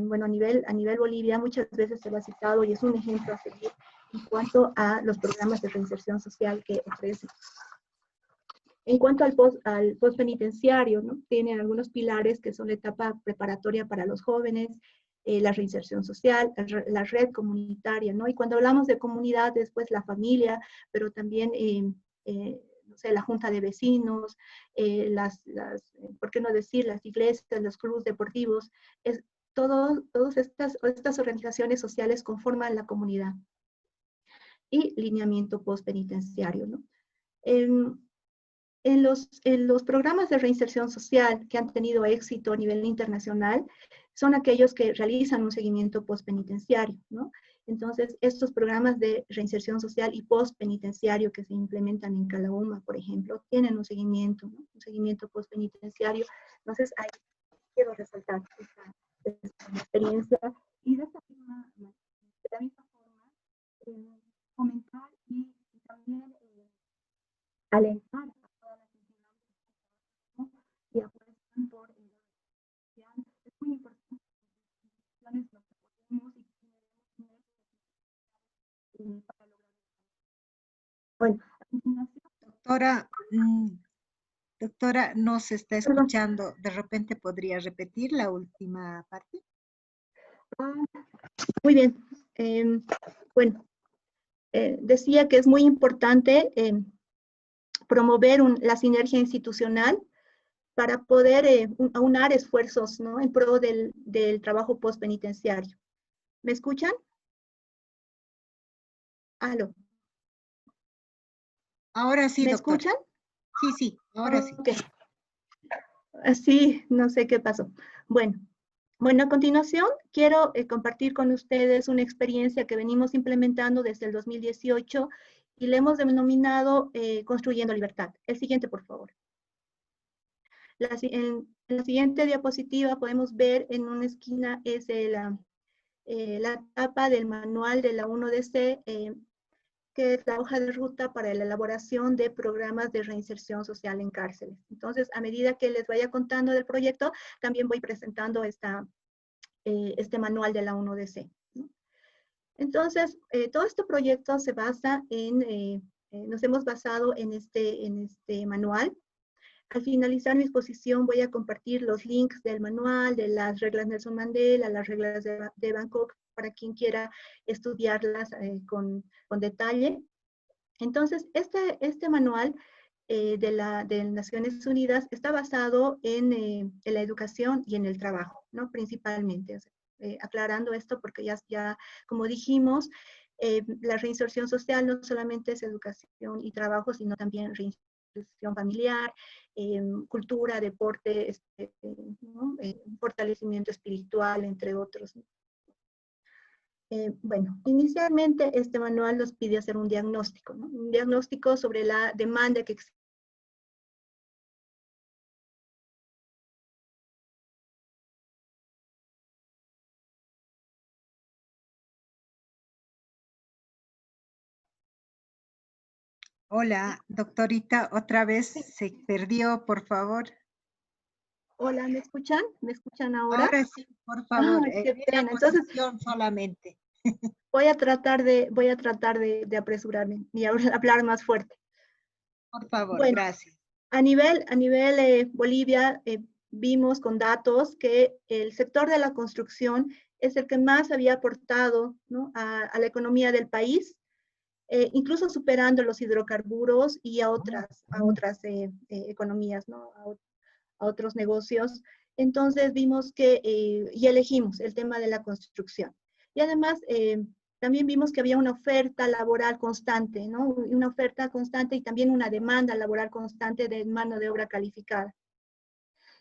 bueno, a nivel Bolivia muchas veces se lo ha citado y es un ejemplo a seguir en cuanto a los programas de reinserción social que ofrece. En cuanto al post penitenciario, ¿no? Tienen algunos pilares que son la etapa preparatoria para los jóvenes, la reinserción social, la red comunitaria, ¿no? Y cuando hablamos de comunidad, después la familia, pero también, no sé, la junta de vecinos, ¿por qué no decir? Las iglesias, los clubes deportivos, todas estas organizaciones sociales conforman la comunidad. Y lineamiento post penitenciario, ¿no? En los programas de reinserción social que han tenido éxito a nivel internacional, son aquellos que realizan un seguimiento postpenitenciario, ¿no? Entonces, estos programas de reinserción social y postpenitenciario que se implementan en Calauma, por ejemplo, tienen un seguimiento, ¿no? Un seguimiento postpenitenciario. Entonces, ahí quiero resaltar esta experiencia y de la misma forma, comentar y también alentar y apuestan por es muy importante las lo que podemos y para lograr. Bueno, a continuación. Doctora, no se está Perdón. escuchando. ¿De repente podría repetir la última parte? Muy bien. Bueno, decía que es muy importante promover la sinergia institucional para poder aunar esfuerzos, ¿no? En pro del trabajo postpenitenciario. ¿Me escuchan? ¿Aló? Ahora sí, ¿Me doctora. escuchan? Sí, ahora sí. Okay. Sí, no sé qué pasó. Bueno, a continuación quiero compartir con ustedes una experiencia que venimos implementando desde el 2018 y le hemos denominado Construyendo Libertad. El siguiente, por favor. En la siguiente diapositiva podemos ver en una esquina es la tapa del manual de la 1DC, que es la hoja de ruta para la elaboración de programas de reinserción social en cárceles. Entonces, a medida que les vaya contando del proyecto, también voy presentando este manual de la 1DC. Entonces, todo este proyecto se basa nos hemos basado en este manual. Al finalizar mi exposición voy a compartir los links del manual, de las reglas Nelson Mandela, las reglas de Bangkok, para quien quiera estudiarlas con detalle. Entonces, este manual de Naciones Unidas está basado en la educación y en el trabajo, ¿no? Principalmente. Aclarando esto porque ya como dijimos, la reinserción social no solamente es educación y trabajo, sino también reinserción familiar, cultura, deporte, ¿no? Fortalecimiento espiritual, entre otros. Bueno, inicialmente este manual nos pide hacer un diagnóstico, ¿no? Un diagnóstico sobre la demanda que existe. Hola, doctorita, otra vez se perdió, por favor. Hola, ¿me escuchan? ¿Me escuchan ahora? Ahora sí, por favor. Qué bien. Entonces, solamente. voy a tratar de apresurarme y hablar más fuerte. Por favor, bueno, gracias. A nivel Bolivia, vimos con datos que el sector de la construcción es el que más había aportado, ¿no? a la economía del país, incluso superando los hidrocarburos y a otras economías, ¿no? A otros negocios. Entonces vimos y elegimos el tema de la construcción. Y además, también vimos que había una oferta laboral constante, ¿no? Una oferta constante y también una demanda laboral constante de mano de obra calificada.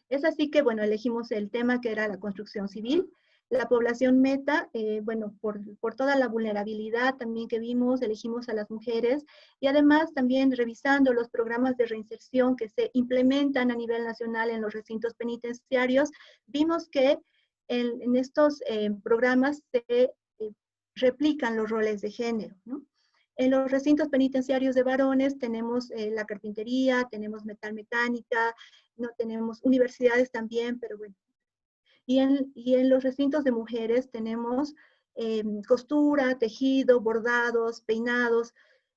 Es así que, bueno, elegimos el tema que era la construcción civil. La población meta, bueno, por toda la vulnerabilidad también que vimos, elegimos a las mujeres y además también revisando los programas de reinserción que se implementan a nivel nacional en los recintos penitenciarios, vimos que en estos programas se replican los roles de género, ¿no? En los recintos penitenciarios de varones tenemos la carpintería, tenemos metalmecánica, no tenemos universidades también, pero bueno. Y en los recintos de mujeres tenemos costura, tejido, bordados, peinados.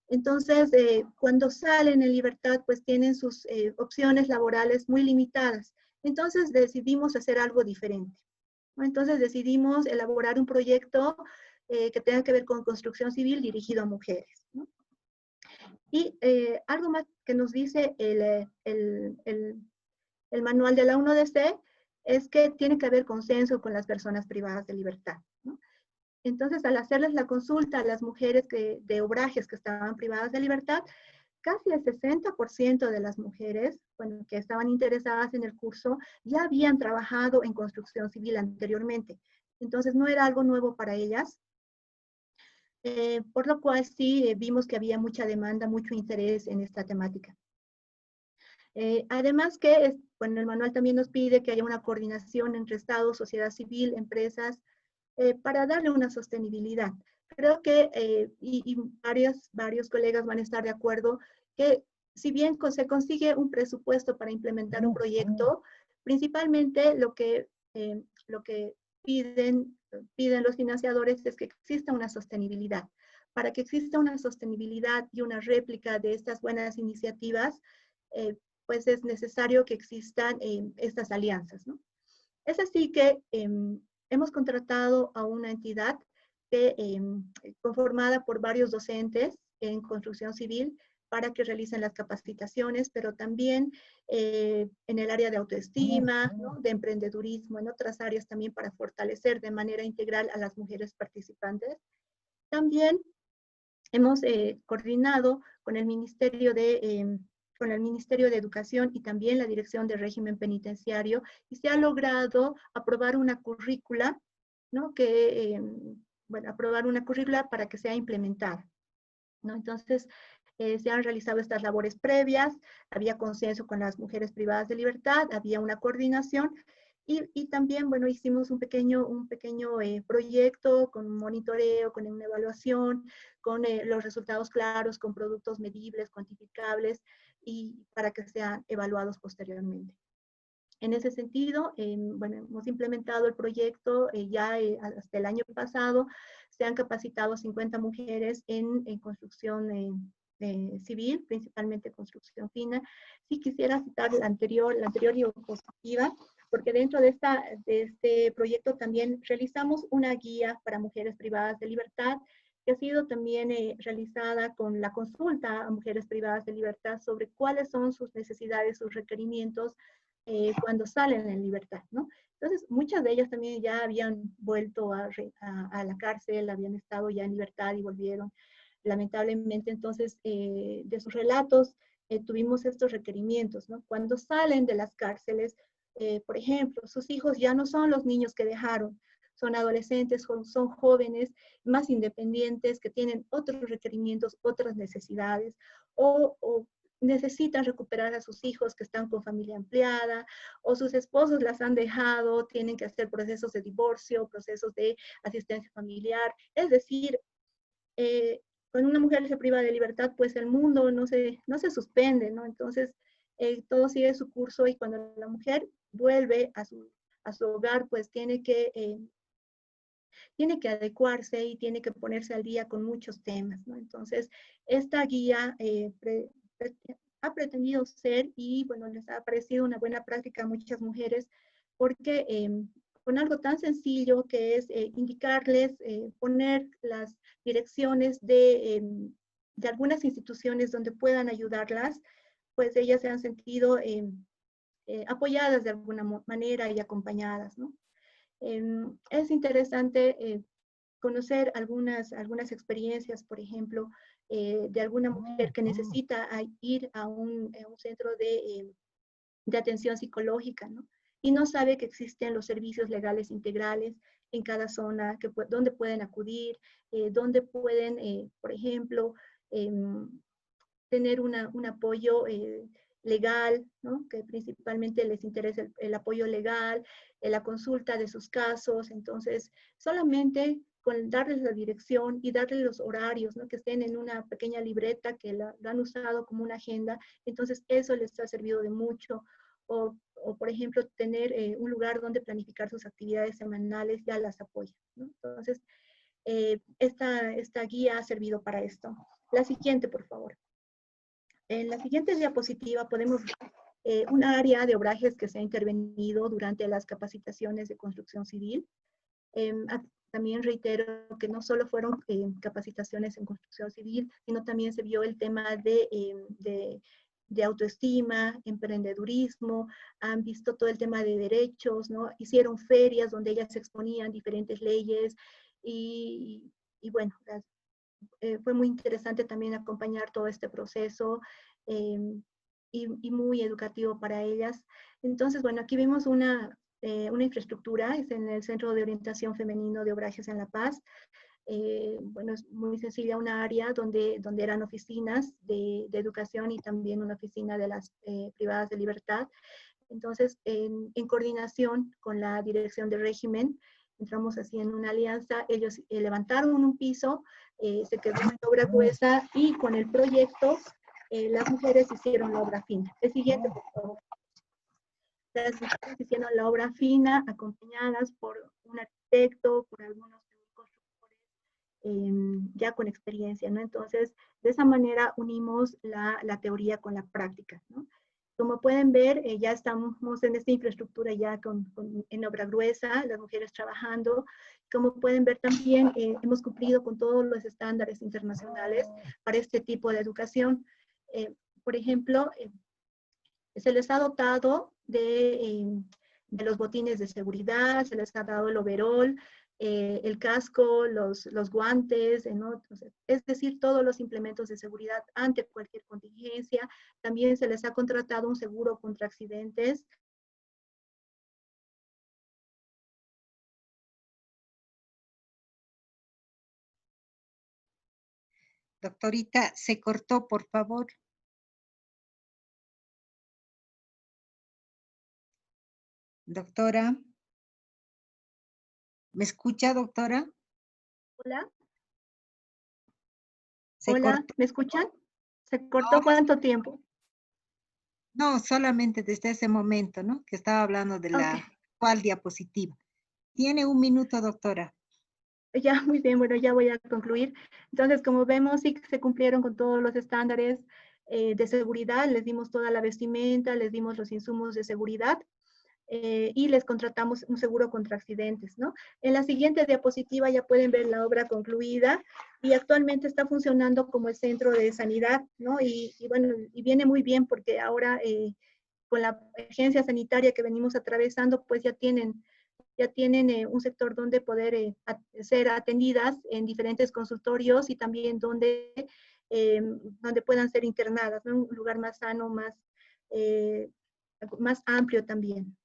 Entonces, cuando salen en libertad, pues tienen sus opciones laborales muy limitadas. Entonces decidimos hacer algo diferente, ¿no? Entonces decidimos elaborar un proyecto que tenga que ver con construcción civil dirigido a mujeres, ¿no? Y algo más que nos dice el manual de la UNODC es que tiene que haber consenso con las personas privadas de libertad, ¿no? Entonces, al hacerles la consulta a las mujeres de obrajes que estaban privadas de libertad, casi el 60% de las mujeres, bueno, que estaban interesadas en el curso ya habían trabajado en construcción civil anteriormente. Entonces, no era algo nuevo para ellas, por lo cual sí vimos que había mucha demanda, mucho interés en esta temática. Además que, bueno, el manual también nos pide que haya una coordinación entre Estado, sociedad civil, empresas, para darle una sostenibilidad. Creo que, y varios colegas van a estar de acuerdo, que si bien se consigue un presupuesto para implementar un proyecto, principalmente lo que piden los financiadores es que exista una sostenibilidad. Para que exista una sostenibilidad y una réplica de estas buenas iniciativas, pues es necesario que existan estas alianzas, ¿no? Es así que hemos contratado a una entidad conformada por varios docentes en construcción civil para que realicen las capacitaciones, pero también en el área de autoestima, ¿no? De emprendedurismo, en otras áreas también para fortalecer de manera integral a las mujeres participantes. También hemos coordinado con el Ministerio de Educación y también la Dirección de Régimen Penitenciario, y se ha logrado aprobar una currícula, ¿no? Aprobar una currícula para que sea implementada, ¿no? Entonces, se han realizado estas labores previas, había consenso con las mujeres privadas de libertad, había una coordinación, y también, bueno, hicimos un pequeño proyecto con un monitoreo, con una evaluación, con los resultados claros, con productos medibles, cuantificables, y para que sean evaluados posteriormente. En ese sentido, bueno, hemos implementado el proyecto hasta el año pasado. Se han capacitado 50 mujeres en construcción civil, principalmente construcción fina. Sí quisiera citar la anterior diapositiva, porque dentro de este proyecto también realizamos una guía para mujeres privadas de libertad, que ha sido también realizada con la consulta a mujeres privadas de libertad sobre cuáles son sus necesidades, sus requerimientos, cuando salen en libertad, ¿no? Entonces, muchas de ellas también ya habían vuelto a la cárcel, habían estado ya en libertad y volvieron, lamentablemente. Entonces, de sus relatos tuvimos estos requerimientos, ¿no? Cuando salen de las cárceles, por ejemplo, sus hijos ya no son los niños que dejaron, son adolescentes, son jóvenes más independientes que tienen otros requerimientos, otras necesidades, o necesitan recuperar a sus hijos que están con familia ampliada, o sus esposos las han dejado, tienen que hacer procesos de divorcio, procesos de asistencia familiar. Es decir, cuando una mujer se priva de libertad, pues el mundo no se suspende, ¿no? Entonces, todo sigue su curso, y cuando la mujer vuelve a su hogar, pues tiene que adecuarse y tiene que ponerse al día con muchos temas, ¿no? Entonces, esta guía ha pretendido ser, y bueno, les ha parecido una buena práctica a muchas mujeres, porque con algo tan sencillo que es indicarles, poner las direcciones de algunas instituciones donde puedan ayudarlas, pues ellas se han sentido apoyadas de alguna manera y acompañadas, ¿no? Es interesante conocer algunas experiencias, por ejemplo, de alguna mujer que necesita ir a un centro de atención psicológica, ¿no? Y no sabe que existen los servicios legales integrales en cada zona, donde pueden acudir, donde pueden, por ejemplo, tener un apoyo legal, ¿no? Que principalmente les interesa el apoyo legal, la consulta de sus casos. Entonces, solamente con darles la dirección y darles los horarios, ¿no? Que estén en una pequeña libreta que lo han usado como una agenda, entonces eso les ha servido de mucho. O por ejemplo, tener un lugar donde planificar sus actividades semanales ya las apoya, ¿no? Entonces, esta guía ha servido para esto. La siguiente, por favor. En la siguiente diapositiva podemos ver un área de obrajes que se ha intervenido durante las capacitaciones de construcción civil. También reitero que no solo fueron capacitaciones en construcción civil, sino también se vio el tema de autoestima, emprendedurismo, han visto todo el tema de derechos, ¿no? Hicieron ferias donde ellas exponían diferentes leyes y bueno, fue muy interesante también acompañar todo este proceso y muy educativo para ellas. Entonces, bueno, aquí vimos una infraestructura, es en el Centro de Orientación Femenino de Obrajes en La Paz. Bueno, es muy sencilla, una área donde eran oficinas de educación y también una oficina de las privadas de libertad. Entonces, en coordinación con la dirección de régimen, entramos así en una alianza, ellos levantaron un piso, se quedó en obra gruesa y con el proyecto las mujeres hicieron la obra fina. El siguiente, por favor. Las mujeres hicieron la obra fina acompañadas por un arquitecto, por algunos constructores ya con experiencia, ¿no? Entonces, de esa manera unimos la teoría con la práctica, ¿no? Como pueden ver, ya estamos en esta infraestructura ya en obra gruesa, las mujeres trabajando. Como pueden ver también, hemos cumplido con todos los estándares internacionales para este tipo de educación. Por ejemplo, se les ha dotado de los botines de seguridad, se les ha dado el overol, el casco, los guantes, ¿no? Es decir, todos los implementos de seguridad ante cualquier contingencia. También se les ha contratado un seguro contra accidentes. Doctorita, se cortó, por favor. Doctora. ¿Me escucha, doctora? Hola. Hola, cortó. ¿Me escuchan? ¿Se cortó ahora, cuánto tiempo? no, solamente desde ese momento, ¿no? Que estaba hablando de la actual diapositiva. Tiene un minuto, doctora. Ya, muy bien, bueno, ya voy a concluir. Entonces, como vemos, sí se cumplieron con todos los estándares de seguridad, les dimos toda la vestimenta, les dimos los insumos de seguridad y les contratamos un seguro contra accidentes, ¿no? En la siguiente diapositiva ya pueden ver la obra concluida y actualmente está funcionando como el centro de sanidad, ¿no? Y bueno, y viene muy bien porque ahora con la emergencia sanitaria que venimos atravesando, pues ya tienen un sector donde poder ser atendidas en diferentes consultorios y también donde puedan ser internadas, ¿no? Un lugar más sano, más amplio también.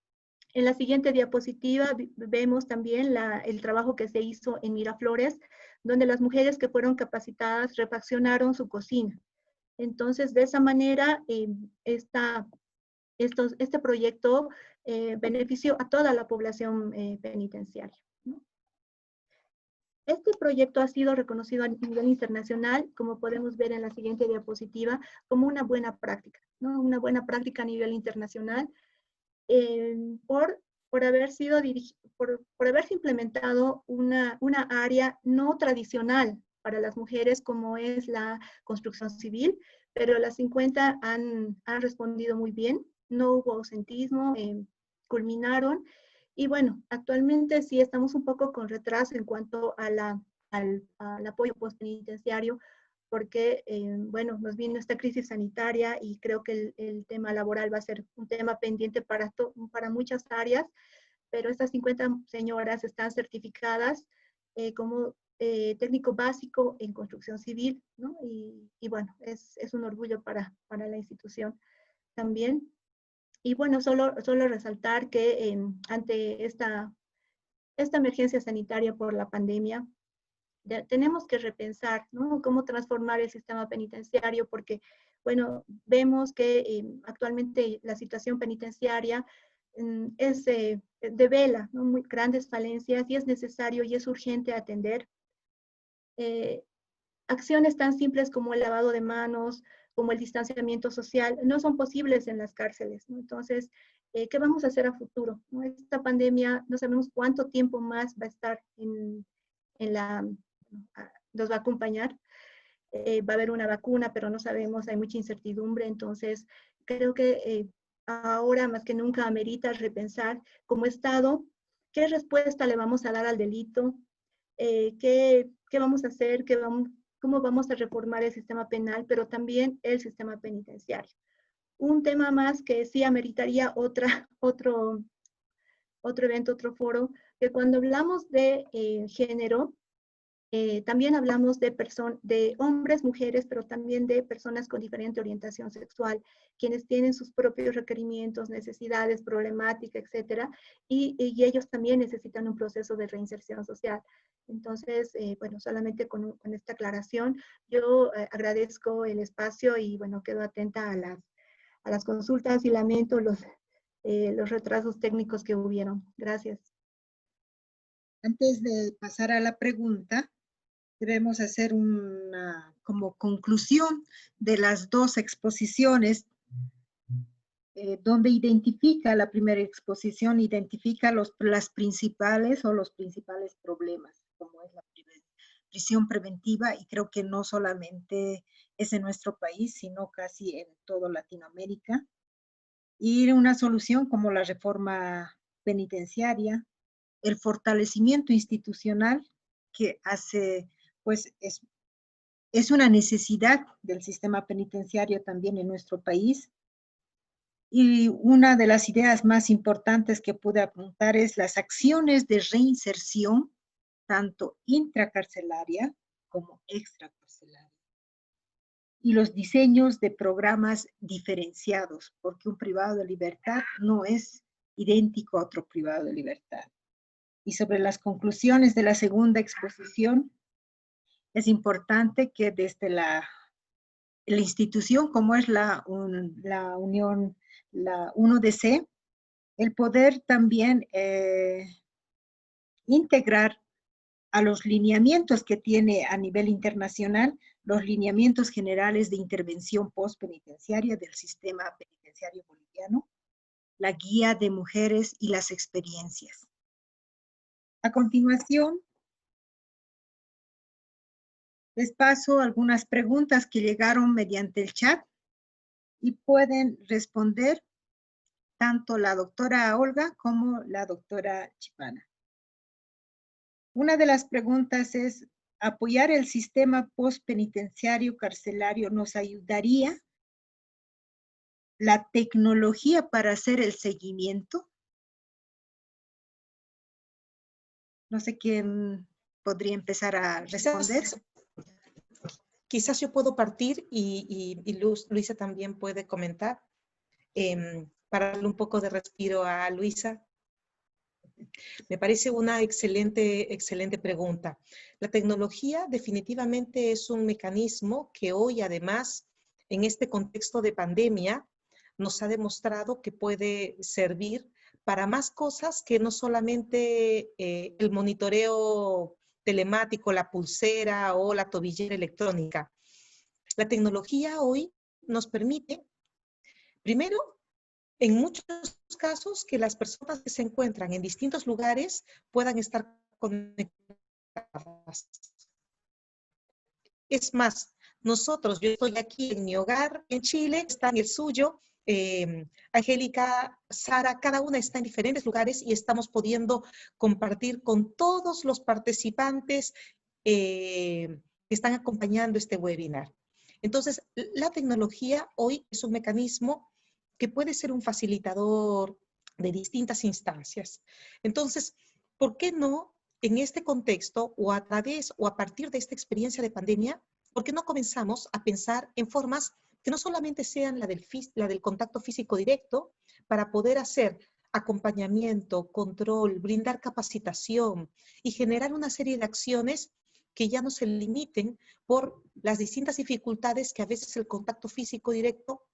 En la siguiente diapositiva vemos también el trabajo que se hizo en Miraflores, donde las mujeres que fueron capacitadas refaccionaron su cocina. Entonces, de esa manera, este proyecto benefició a toda la población penitenciaria, ¿no? Este proyecto ha sido reconocido a nivel internacional, como podemos ver en la siguiente diapositiva, como una buena práctica, ¿no? Una buena práctica a nivel internacional por haberse implementado una área no tradicional para las mujeres como es la construcción civil, pero las 50 han respondido muy bien, no hubo ausentismo, culminaron y bueno, actualmente sí estamos un poco con retraso en cuanto a al apoyo postpenitenciario porque, bueno, nos vino esta crisis sanitaria y creo que el tema laboral va a ser un tema pendiente para muchas áreas, pero estas 50 señoras están certificadas como técnico básico en construcción civil, ¿no? Y bueno, es un orgullo para la institución también. Y bueno, solo resaltar que ante esta emergencia sanitaria por la pandemia, tenemos que repensar, ¿no? Cómo transformar el sistema penitenciario, porque bueno, vemos que actualmente la situación penitenciaria devela, ¿no?, muy grandes falencias y es necesario y es urgente atender. Acciones tan simples como el lavado de manos, como el distanciamiento social, no son posibles en las cárceles, ¿no? Entonces, ¿qué vamos a hacer a futuro, ¿no? Esta pandemia, no sabemos cuánto tiempo más va a estar nos va a acompañar. Va a haber una vacuna, pero no sabemos, hay mucha incertidumbre, entonces creo que ahora más que nunca amerita repensar como Estado qué respuesta le vamos a dar al delito, qué vamos a hacer, cómo vamos a reformar el sistema penal, pero también el sistema penitenciario. Un tema más que sí ameritaría otro evento, otro foro, que cuando hablamos de género, también hablamos de hombres, mujeres, pero también de personas con diferente orientación sexual, quienes tienen sus propios requerimientos, necesidades, problemática, etcétera, y ellos también necesitan un proceso de reinserción social. Entonces, bueno, solamente con esta aclaración, yo agradezco el espacio y, bueno, quedo atenta a las consultas y lamento los retrasos técnicos que hubieron. Gracias. Antes de pasar a la pregunta, debemos hacer una como conclusión de las dos exposiciones, donde identifica la primera exposición, identifica las principales problemas, como es la prisión preventiva, y creo que no solamente es en nuestro país, sino casi en toda Latinoamérica, y una solución como la reforma penitenciaria, el fortalecimiento institucional que hace, pues es una necesidad del sistema penitenciario también en nuestro país. Y una de las ideas más importantes que pude apuntar es las acciones de reinserción, tanto intracarcelaria como extracarcelaria. Y los diseños de programas diferenciados, porque un privado de libertad no es idéntico a otro privado de libertad. Y sobre las conclusiones de la segunda exposición, es importante que desde la institución como es la Unión, la UNODC, el poder también integrar a los lineamientos que tiene a nivel internacional, los lineamientos generales de intervención postpenitenciaria del sistema penitenciario boliviano, la guía de mujeres y las experiencias. A continuación, les paso algunas preguntas que llegaron mediante el chat y pueden responder tanto la doctora Olga como la doctora Chipana. Una de las preguntas es, ¿apoyar el sistema postpenitenciario carcelario nos ayudaría la tecnología para hacer el seguimiento? No sé quién podría empezar a responder. Quizás yo puedo partir y Luisa también puede comentar, para darle un poco de respiro a Luisa. Me parece una excelente pregunta. La tecnología definitivamente es un mecanismo que hoy, además, en este contexto de pandemia, nos ha demostrado que puede servir para más cosas que no solamente el monitoreo telemático, la pulsera o la tobillera electrónica. La tecnología hoy nos permite, primero, en muchos casos, que las personas que se encuentran en distintos lugares puedan estar conectadas. Es más, yo estoy aquí en mi hogar en Chile, está en el suyo, Angélica, Sara, cada una está en diferentes lugares y estamos pudiendo compartir con todos los participantes que están acompañando este webinar. Entonces, la tecnología hoy es un mecanismo que puede ser un facilitador de distintas instancias. Entonces, ¿por qué no en este contexto o a través o a partir de esta experiencia de pandemia, por qué no comenzamos a pensar en formas que no solamente sean la del contacto físico directo para poder hacer acompañamiento, control, brindar capacitación y generar una serie de acciones que ya no se limiten por las distintas dificultades que a veces el contacto físico directo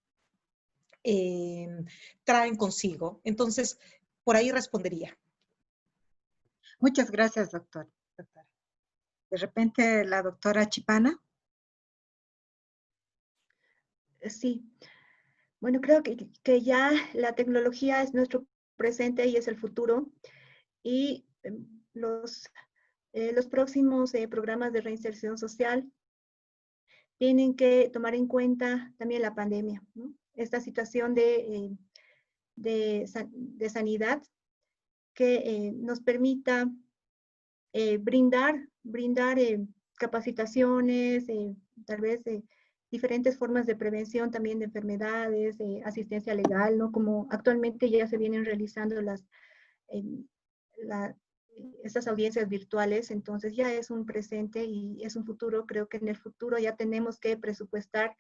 traen consigo. Entonces, por ahí respondería. Muchas gracias, doctora. De repente, la doctora Chipana. Sí, bueno, creo que ya la tecnología es nuestro presente y es el futuro. Y los próximos programas de reinserción social tienen que tomar en cuenta también la pandemia, ¿no? Esta situación de sanidad que nos permita brindar capacitaciones, tal vez diferentes formas de prevención también de enfermedades, asistencia legal, ¿no? Como actualmente ya se vienen realizando estas audiencias virtuales, entonces ya es un presente y es un futuro. Creo que en el futuro ya tenemos que presupuestar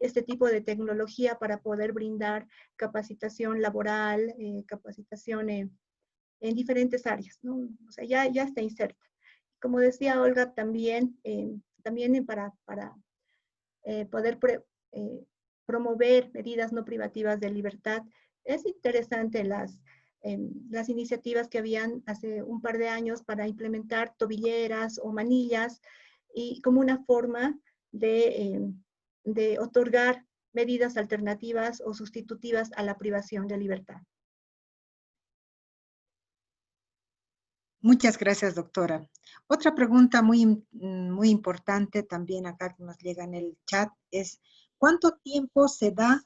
este tipo de tecnología para poder brindar capacitación laboral, capacitación en diferentes áreas, ¿no? O sea, ya está inserta. Como decía Olga, también para poder promover medidas no privativas de libertad, es interesante las iniciativas que habían hace un par de años para implementar tobilleras o manillas y como una forma de otorgar medidas alternativas o sustitutivas a la privación de libertad. Muchas gracias, doctora. Otra pregunta muy importante también acá que nos llega en el chat es, ¿cuánto tiempo se da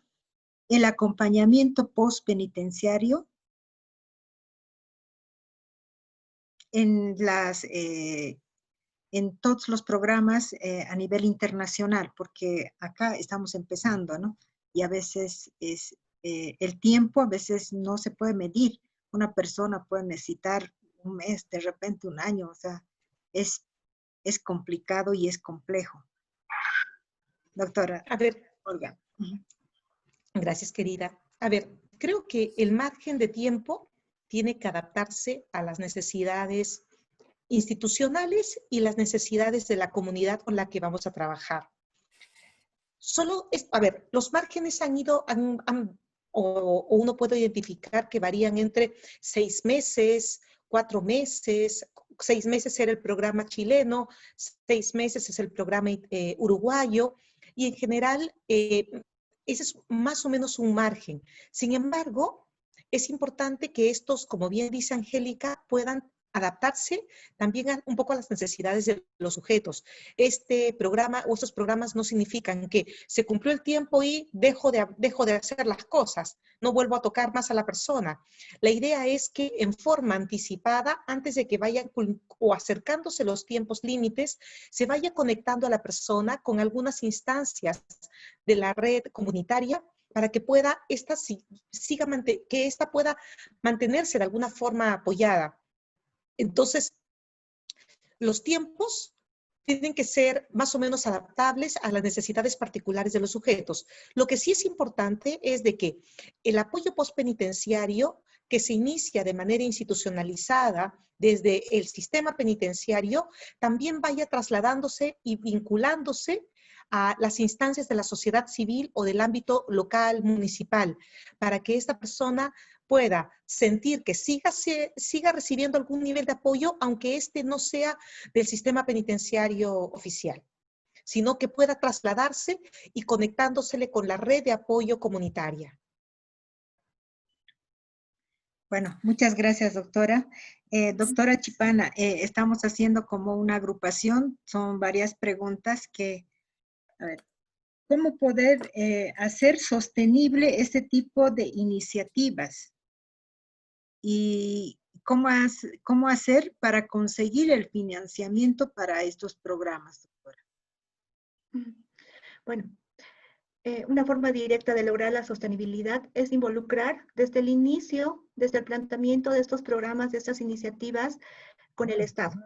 el acompañamiento postpenitenciario en todos los programas a nivel internacional? Porque acá estamos empezando, ¿no? Y a veces el tiempo a veces no se puede medir. Una persona puede necesitar un mes, de repente un año, o sea, es complicado y es complejo. Doctora. A ver, Olga. Gracias, querida. A ver, creo que el margen de tiempo tiene que adaptarse a las necesidades institucionales y las necesidades de la comunidad con la que vamos a trabajar. Los márgenes o uno puede identificar que varían entre 6 meses, 4 meses, 6 meses era el programa chileno, 6 meses es el programa uruguayo, y en general ese es más o menos un margen. Sin embargo, es importante que estos, como bien dice Angélica, puedan adaptarse también un poco a las necesidades de los sujetos. Este programa o estos programas no significan que se cumplió el tiempo y dejo de hacer las cosas, no vuelvo a tocar más a la persona. La idea es que en forma anticipada, antes de que vayan o acercándose los tiempos límites, se vaya conectando a la persona con algunas instancias de la red comunitaria para que pueda que esta pueda mantenerse de alguna forma apoyada. Entonces, los tiempos tienen que ser más o menos adaptables a las necesidades particulares de los sujetos. Lo que sí es importante es de que el apoyo postpenitenciario que se inicia de manera institucionalizada desde el sistema penitenciario también vaya trasladándose y vinculándose a las instancias de la sociedad civil o del ámbito local, municipal, para que esta persona pueda sentir que siga recibiendo algún nivel de apoyo, aunque este no sea del sistema penitenciario oficial, sino que pueda trasladarse y conectándosele con la red de apoyo comunitaria. Bueno, muchas gracias, doctora. Doctora Chipana, estamos haciendo como una agrupación, son varias preguntas que, a ver, ¿cómo poder hacer sostenible este tipo de iniciativas? Y cómo hacer para conseguir el financiamiento para estos programas, doctora. Bueno, una forma directa de lograr la sostenibilidad es involucrar desde el inicio, desde el planteamiento de estos programas, de estas iniciativas con el Estado.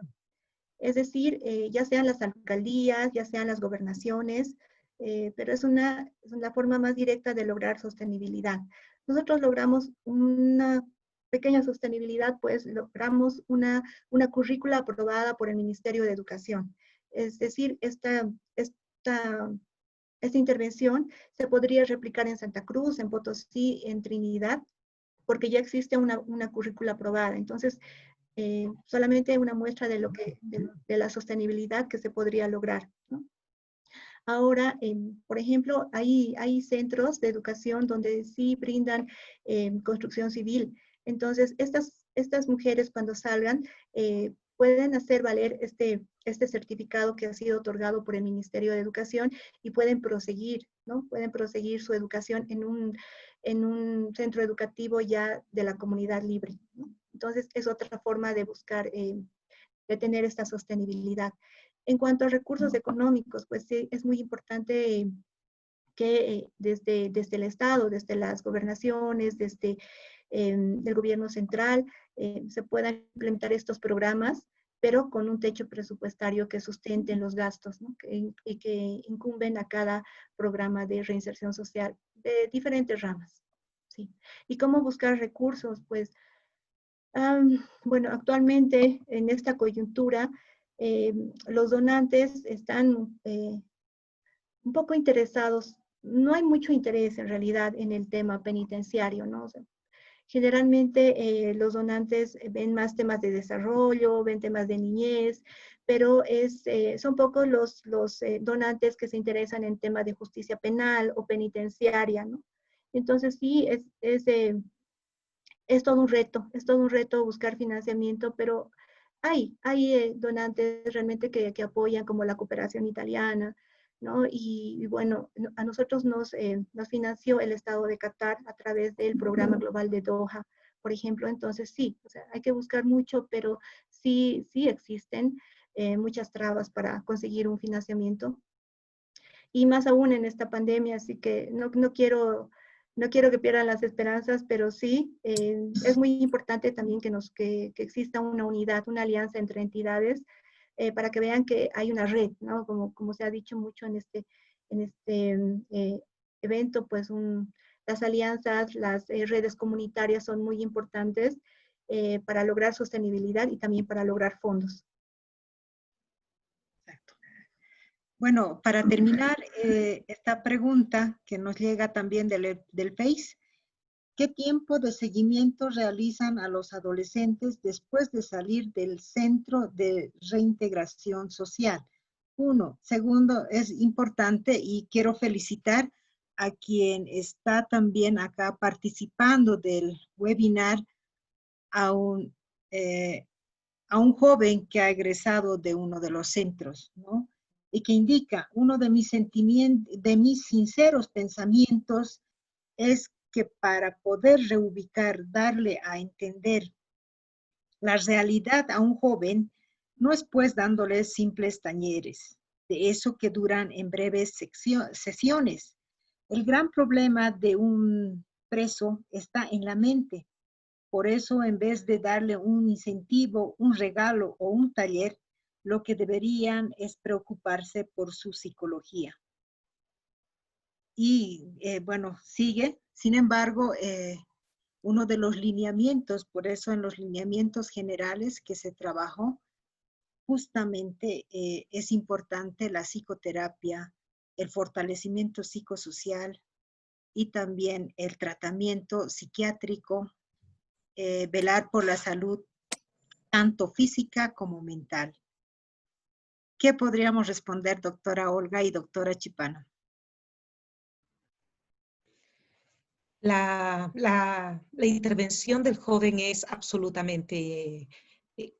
Es decir, ya sean las alcaldías, ya sean las gobernaciones, pero es una forma más directa de lograr sostenibilidad. Nosotros logramos una pequeña sostenibilidad, pues logramos una currícula aprobada por el Ministerio de Educación. Es decir, esta intervención se podría replicar en Santa Cruz, en Potosí, en Trinidad, porque ya existe una currícula aprobada. Entonces, solamente una muestra de de la sostenibilidad que se podría lograr, ¿no? Ahora, por ejemplo, hay centros de educación donde sí brindan construcción civil. Entonces, estas mujeres cuando salgan pueden hacer valer este certificado que ha sido otorgado por el Ministerio de Educación y pueden proseguir, ¿no? Pueden proseguir su educación en un centro educativo ya de la comunidad libre, ¿no? Entonces, es otra forma de buscar, de tener esta sostenibilidad. En cuanto a recursos económicos, pues sí, es muy importante que desde el Estado, desde las gobernaciones, desde el gobierno central, se puedan implementar estos programas, pero con un techo presupuestario que sustenten los gastos, ¿no? Y que incumben a cada programa de reinserción social de diferentes ramas. ¿Sí? ¿Y cómo buscar recursos? Pues, bueno, actualmente en esta coyuntura, los donantes están un poco interesados, no hay mucho interés en realidad en el tema penitenciario, ¿no? O sea, generalmente los donantes ven más temas de desarrollo, ven temas de niñez, pero son pocos los donantes que se interesan en temas de justicia penal o penitenciaria, ¿no? Entonces sí, es todo un reto buscar financiamiento, pero hay donantes realmente que apoyan, como la cooperación italiana, ¿no? Y bueno, a nosotros nos financió el Estado de Qatar a través del Programa Global de Doha, por ejemplo. Entonces sí, o sea, hay que buscar mucho, pero sí existen muchas trabas para conseguir un financiamiento. Y más aún en esta pandemia, así que no quiero que pierdan las esperanzas, pero sí, es muy importante también que exista una unidad, una alianza entre entidades, para que vean que hay una red, ¿no? Como se ha dicho mucho en este evento, pues las alianzas, las redes comunitarias son muy importantes para lograr sostenibilidad y también para lograr fondos. Exacto. Bueno, para terminar esta pregunta que nos llega también del Face, ¿qué tiempo de seguimiento realizan a los adolescentes después de salir del centro de reintegración social? Uno. Segundo, es importante y quiero felicitar a quien está también acá participando del webinar, a un joven que ha egresado de uno de los centros, ¿no? Y que indica, uno de mis sentimientos, de mis sinceros pensamientos es que para poder reubicar, darle a entender la realidad a un joven, no es pues dándole simples talleres, de eso que duran en breves sesiones. El gran problema de un preso está en la mente. Por eso, en vez de darle un incentivo, un regalo o un taller, lo que deberían es preocuparse por su psicología. Y bueno, sigue. Sin embargo, uno de los lineamientos, por eso en los lineamientos generales que se trabajó, justamente es importante la psicoterapia, el fortalecimiento psicosocial y también el tratamiento psiquiátrico, velar por la salud tanto física como mental. ¿Qué podríamos responder, doctora Olga y doctora Chipano? La intervención del joven es absolutamente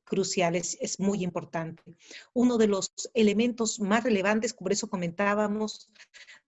crucial, es muy importante. Uno de los elementos más relevantes, por eso comentábamos,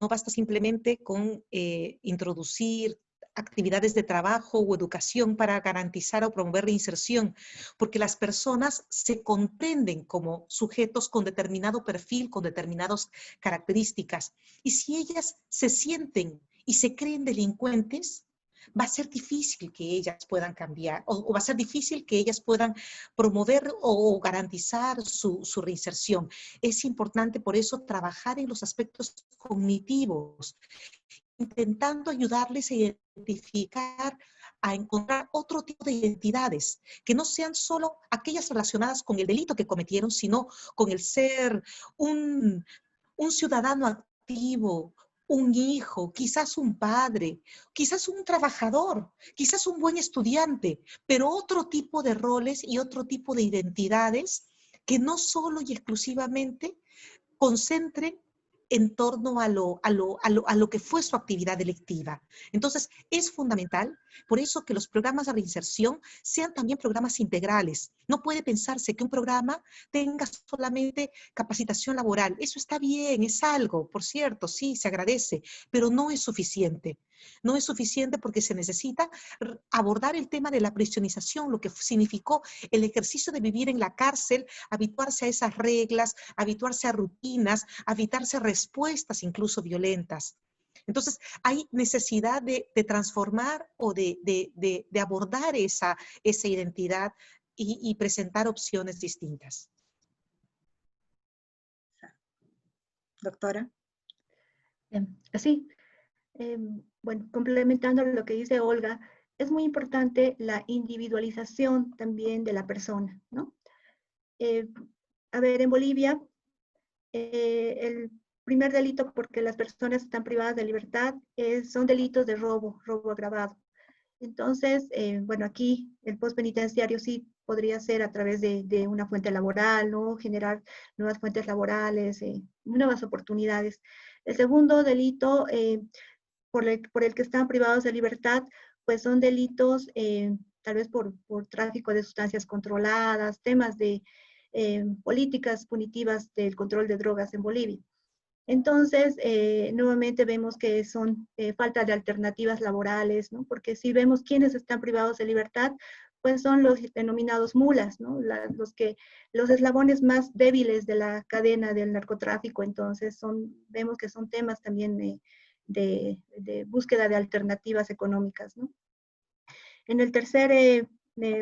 no basta simplemente con introducir actividades de trabajo o educación para garantizar o promover la inserción, porque las personas se comprenden como sujetos con determinado perfil, con determinadas características. Y si ellas se sienten y se creen delincuentes, va a ser difícil que ellas puedan cambiar o va a ser difícil que ellas puedan promover o garantizar su reinserción. Es importante por eso trabajar en los aspectos cognitivos, intentando ayudarles a identificar a encontrar otro tipo de identidades, que no sean solo aquellas relacionadas con el delito que cometieron, sino con el ser un ciudadano activo, un hijo, quizás un padre, quizás un trabajador, quizás un buen estudiante, pero otro tipo de roles y otro tipo de identidades que no solo y exclusivamente concentren en torno a lo que fue su actividad delictiva. Entonces, es fundamental, por eso que los programas de reinserción sean también programas integrales. No puede pensarse que un programa tenga solamente capacitación laboral. Eso está bien, es algo, por cierto, sí, se agradece, pero no es suficiente. No es suficiente porque se necesita abordar el tema de la prisionización, lo que significó el ejercicio de vivir en la cárcel, habituarse a esas reglas, habituarse a rutinas, habituarse a respuestas incluso violentas. Entonces, hay necesidad de transformar o de abordar esa identidad y presentar opciones distintas. Doctora. Sí, bueno, complementando lo que dice Olga, es muy importante la individualización también de la persona, ¿no? A ver, en Bolivia, el primer delito porque las personas están privadas de libertad son delitos de robo agravado. Entonces, bueno, aquí el postpenitenciario sí podría ser a través de una fuente laboral, ¿no? Generar nuevas fuentes laborales, nuevas oportunidades. El segundo delito por el que están privados de libertad, pues son delitos tal vez por tráfico de sustancias controladas, temas de políticas punitivas del control de drogas en Bolivia. Entonces, nuevamente vemos que son falta de alternativas laborales, ¿no? Porque si vemos quiénes están privados de libertad, pues son los denominados mulas, ¿no? Los eslabones más débiles de la cadena del narcotráfico. Entonces, vemos que son temas también de búsqueda de alternativas económicas, ¿no? En el tercer,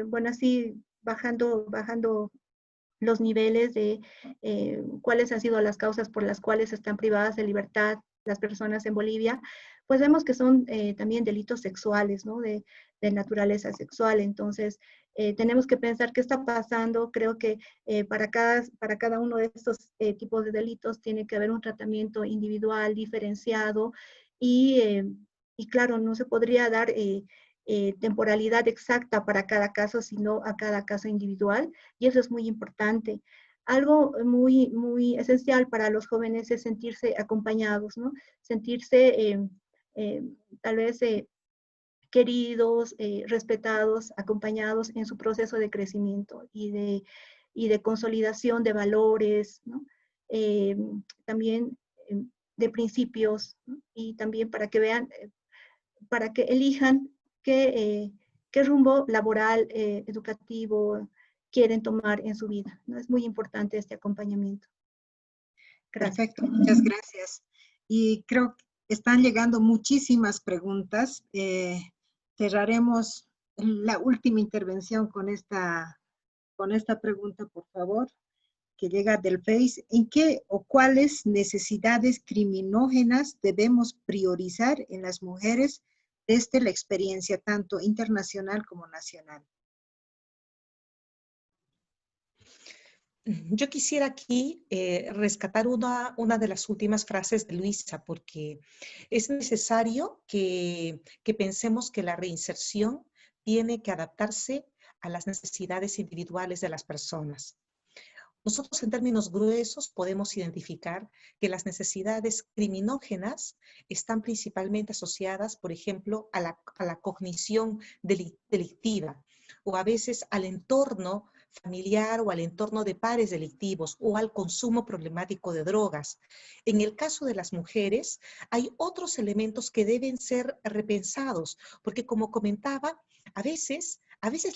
bueno, así bajando los niveles de cuáles han sido las causas por las cuales están privadas de libertad las personas en Bolivia, pues vemos que son también delitos sexuales, ¿no? De naturaleza sexual. Entonces, tenemos que pensar qué está pasando. Creo que para cada uno de estos tipos de delitos tiene que haber un tratamiento individual, diferenciado, y claro, no se podría dar temporalidad exacta para cada caso, sino a cada caso individual, y eso es muy importante. Algo muy, muy esencial para los jóvenes es sentirse acompañados, ¿no? Sentirse tal vez queridos, respetados, acompañados en su proceso de crecimiento y de consolidación de valores, ¿no? También de principios, ¿no? Y también para que vean, para que elijan qué rumbo laboral, educativo quieren tomar en su vida, ¿no? Es muy importante este acompañamiento. Gracias. Perfecto, muchas gracias. Y creo que están llegando muchísimas preguntas. Cerraremos la última intervención con esta pregunta, por favor, que llega del Face. ¿En qué o cuáles necesidades criminógenas debemos priorizar en las mujeres desde la experiencia tanto internacional como nacional? Yo quisiera aquí rescatar una de las últimas frases de Luisa, porque es necesario que pensemos que la reinserción tiene que adaptarse a las necesidades individuales de las personas. Nosotros en términos gruesos podemos identificar que las necesidades criminógenas están principalmente asociadas, por ejemplo, a la cognición delictiva o a veces al entorno familiar o al entorno de pares delictivos o al consumo problemático de drogas. En el caso de las mujeres, hay otros elementos que deben ser repensados, porque como comentaba, a veces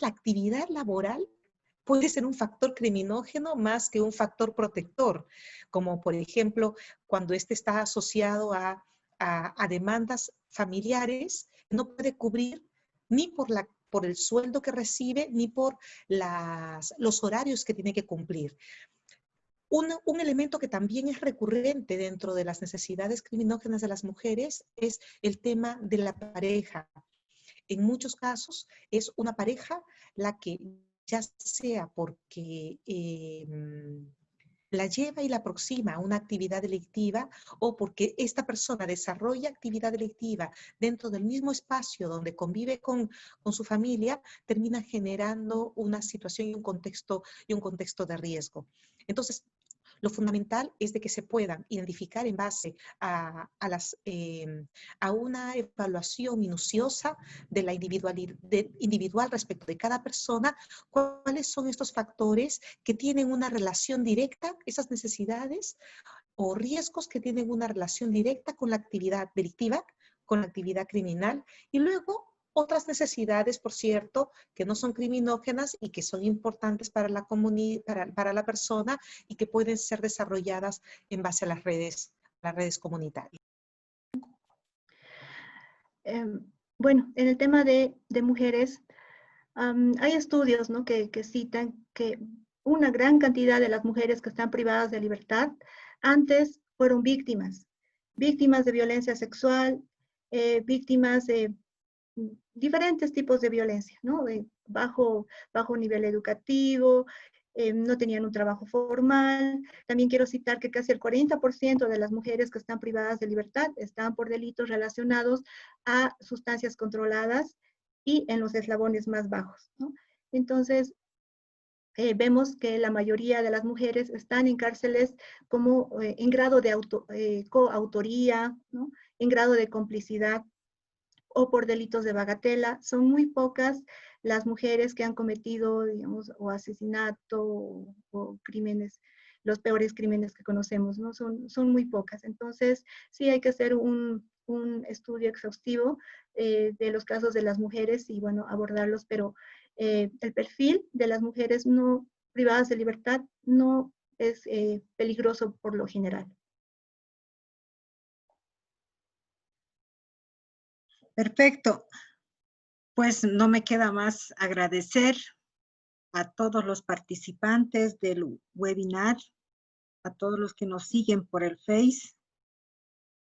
la actividad laboral puede ser un factor criminógeno más que un factor protector, como por ejemplo cuando este está asociado a demandas familiares, no puede cubrir ni por el sueldo que recibe, ni por los horarios que tiene que cumplir. Un elemento que también es recurrente dentro de las necesidades criminógenas de las mujeres es el tema de la pareja. en muchos casos es una pareja la que, ya sea porque la lleva y la aproxima a una actividad delictiva, o porque esta persona desarrolla actividad delictiva dentro del mismo espacio donde convive con su familia, termina generando una situación y un contexto de riesgo. Entonces, lo fundamental es de que se puedan identificar en base a una evaluación minuciosa de la individual respecto de cada persona, cuáles son estos factores que tienen una relación directa, esas necesidades o riesgos que tienen una relación directa con la actividad delictiva, con la actividad criminal, y luego otras necesidades, por cierto, que no son criminógenas y que son importantes para la comunidad, para la persona, y que pueden ser desarrolladas en base a las redes comunitarias. Bueno, en el tema de mujeres, hay estudios, ¿no?, que citan que una gran cantidad de las mujeres que están privadas de libertad antes fueron víctimas de violencia sexual, víctimas de diferentes tipos de violencia, ¿no? Bajo nivel educativo, no tenían un trabajo formal. También quiero citar que casi el 40% de las mujeres que están privadas de libertad están por delitos relacionados a sustancias controladas y en los eslabones más bajos, ¿no? Entonces, vemos que la mayoría de las mujeres están en cárceles como en grado de coautoría, ¿no?, en grado de complicidad, o por delitos de bagatela. Son muy pocas las mujeres que han cometido, digamos, o asesinato o crímenes, los peores crímenes que conocemos, ¿no? Son muy pocas. Entonces, sí hay que hacer un estudio exhaustivo de los casos de las mujeres y, bueno, abordarlos, pero el perfil de las mujeres no privadas de libertad no es peligroso por lo general. Perfecto. Pues no me queda más agradecer a todos los participantes del webinar, a todos los que nos siguen por el Face,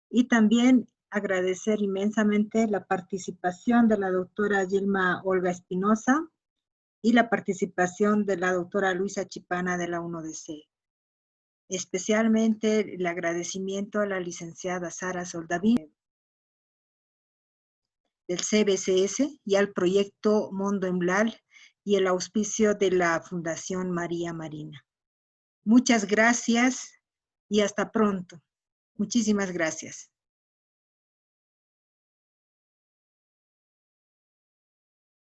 y también agradecer inmensamente la participación de la doctora Gilma Olga Espinosa y la participación de la doctora Luisa Chipana de la UNODC. Especialmente el agradecimiento a la licenciada Sara Soldavín del CBCS y al proyecto Mundo Emblar y el auspicio de la Fundación María Marina. Muchas gracias y hasta pronto. Muchísimas gracias.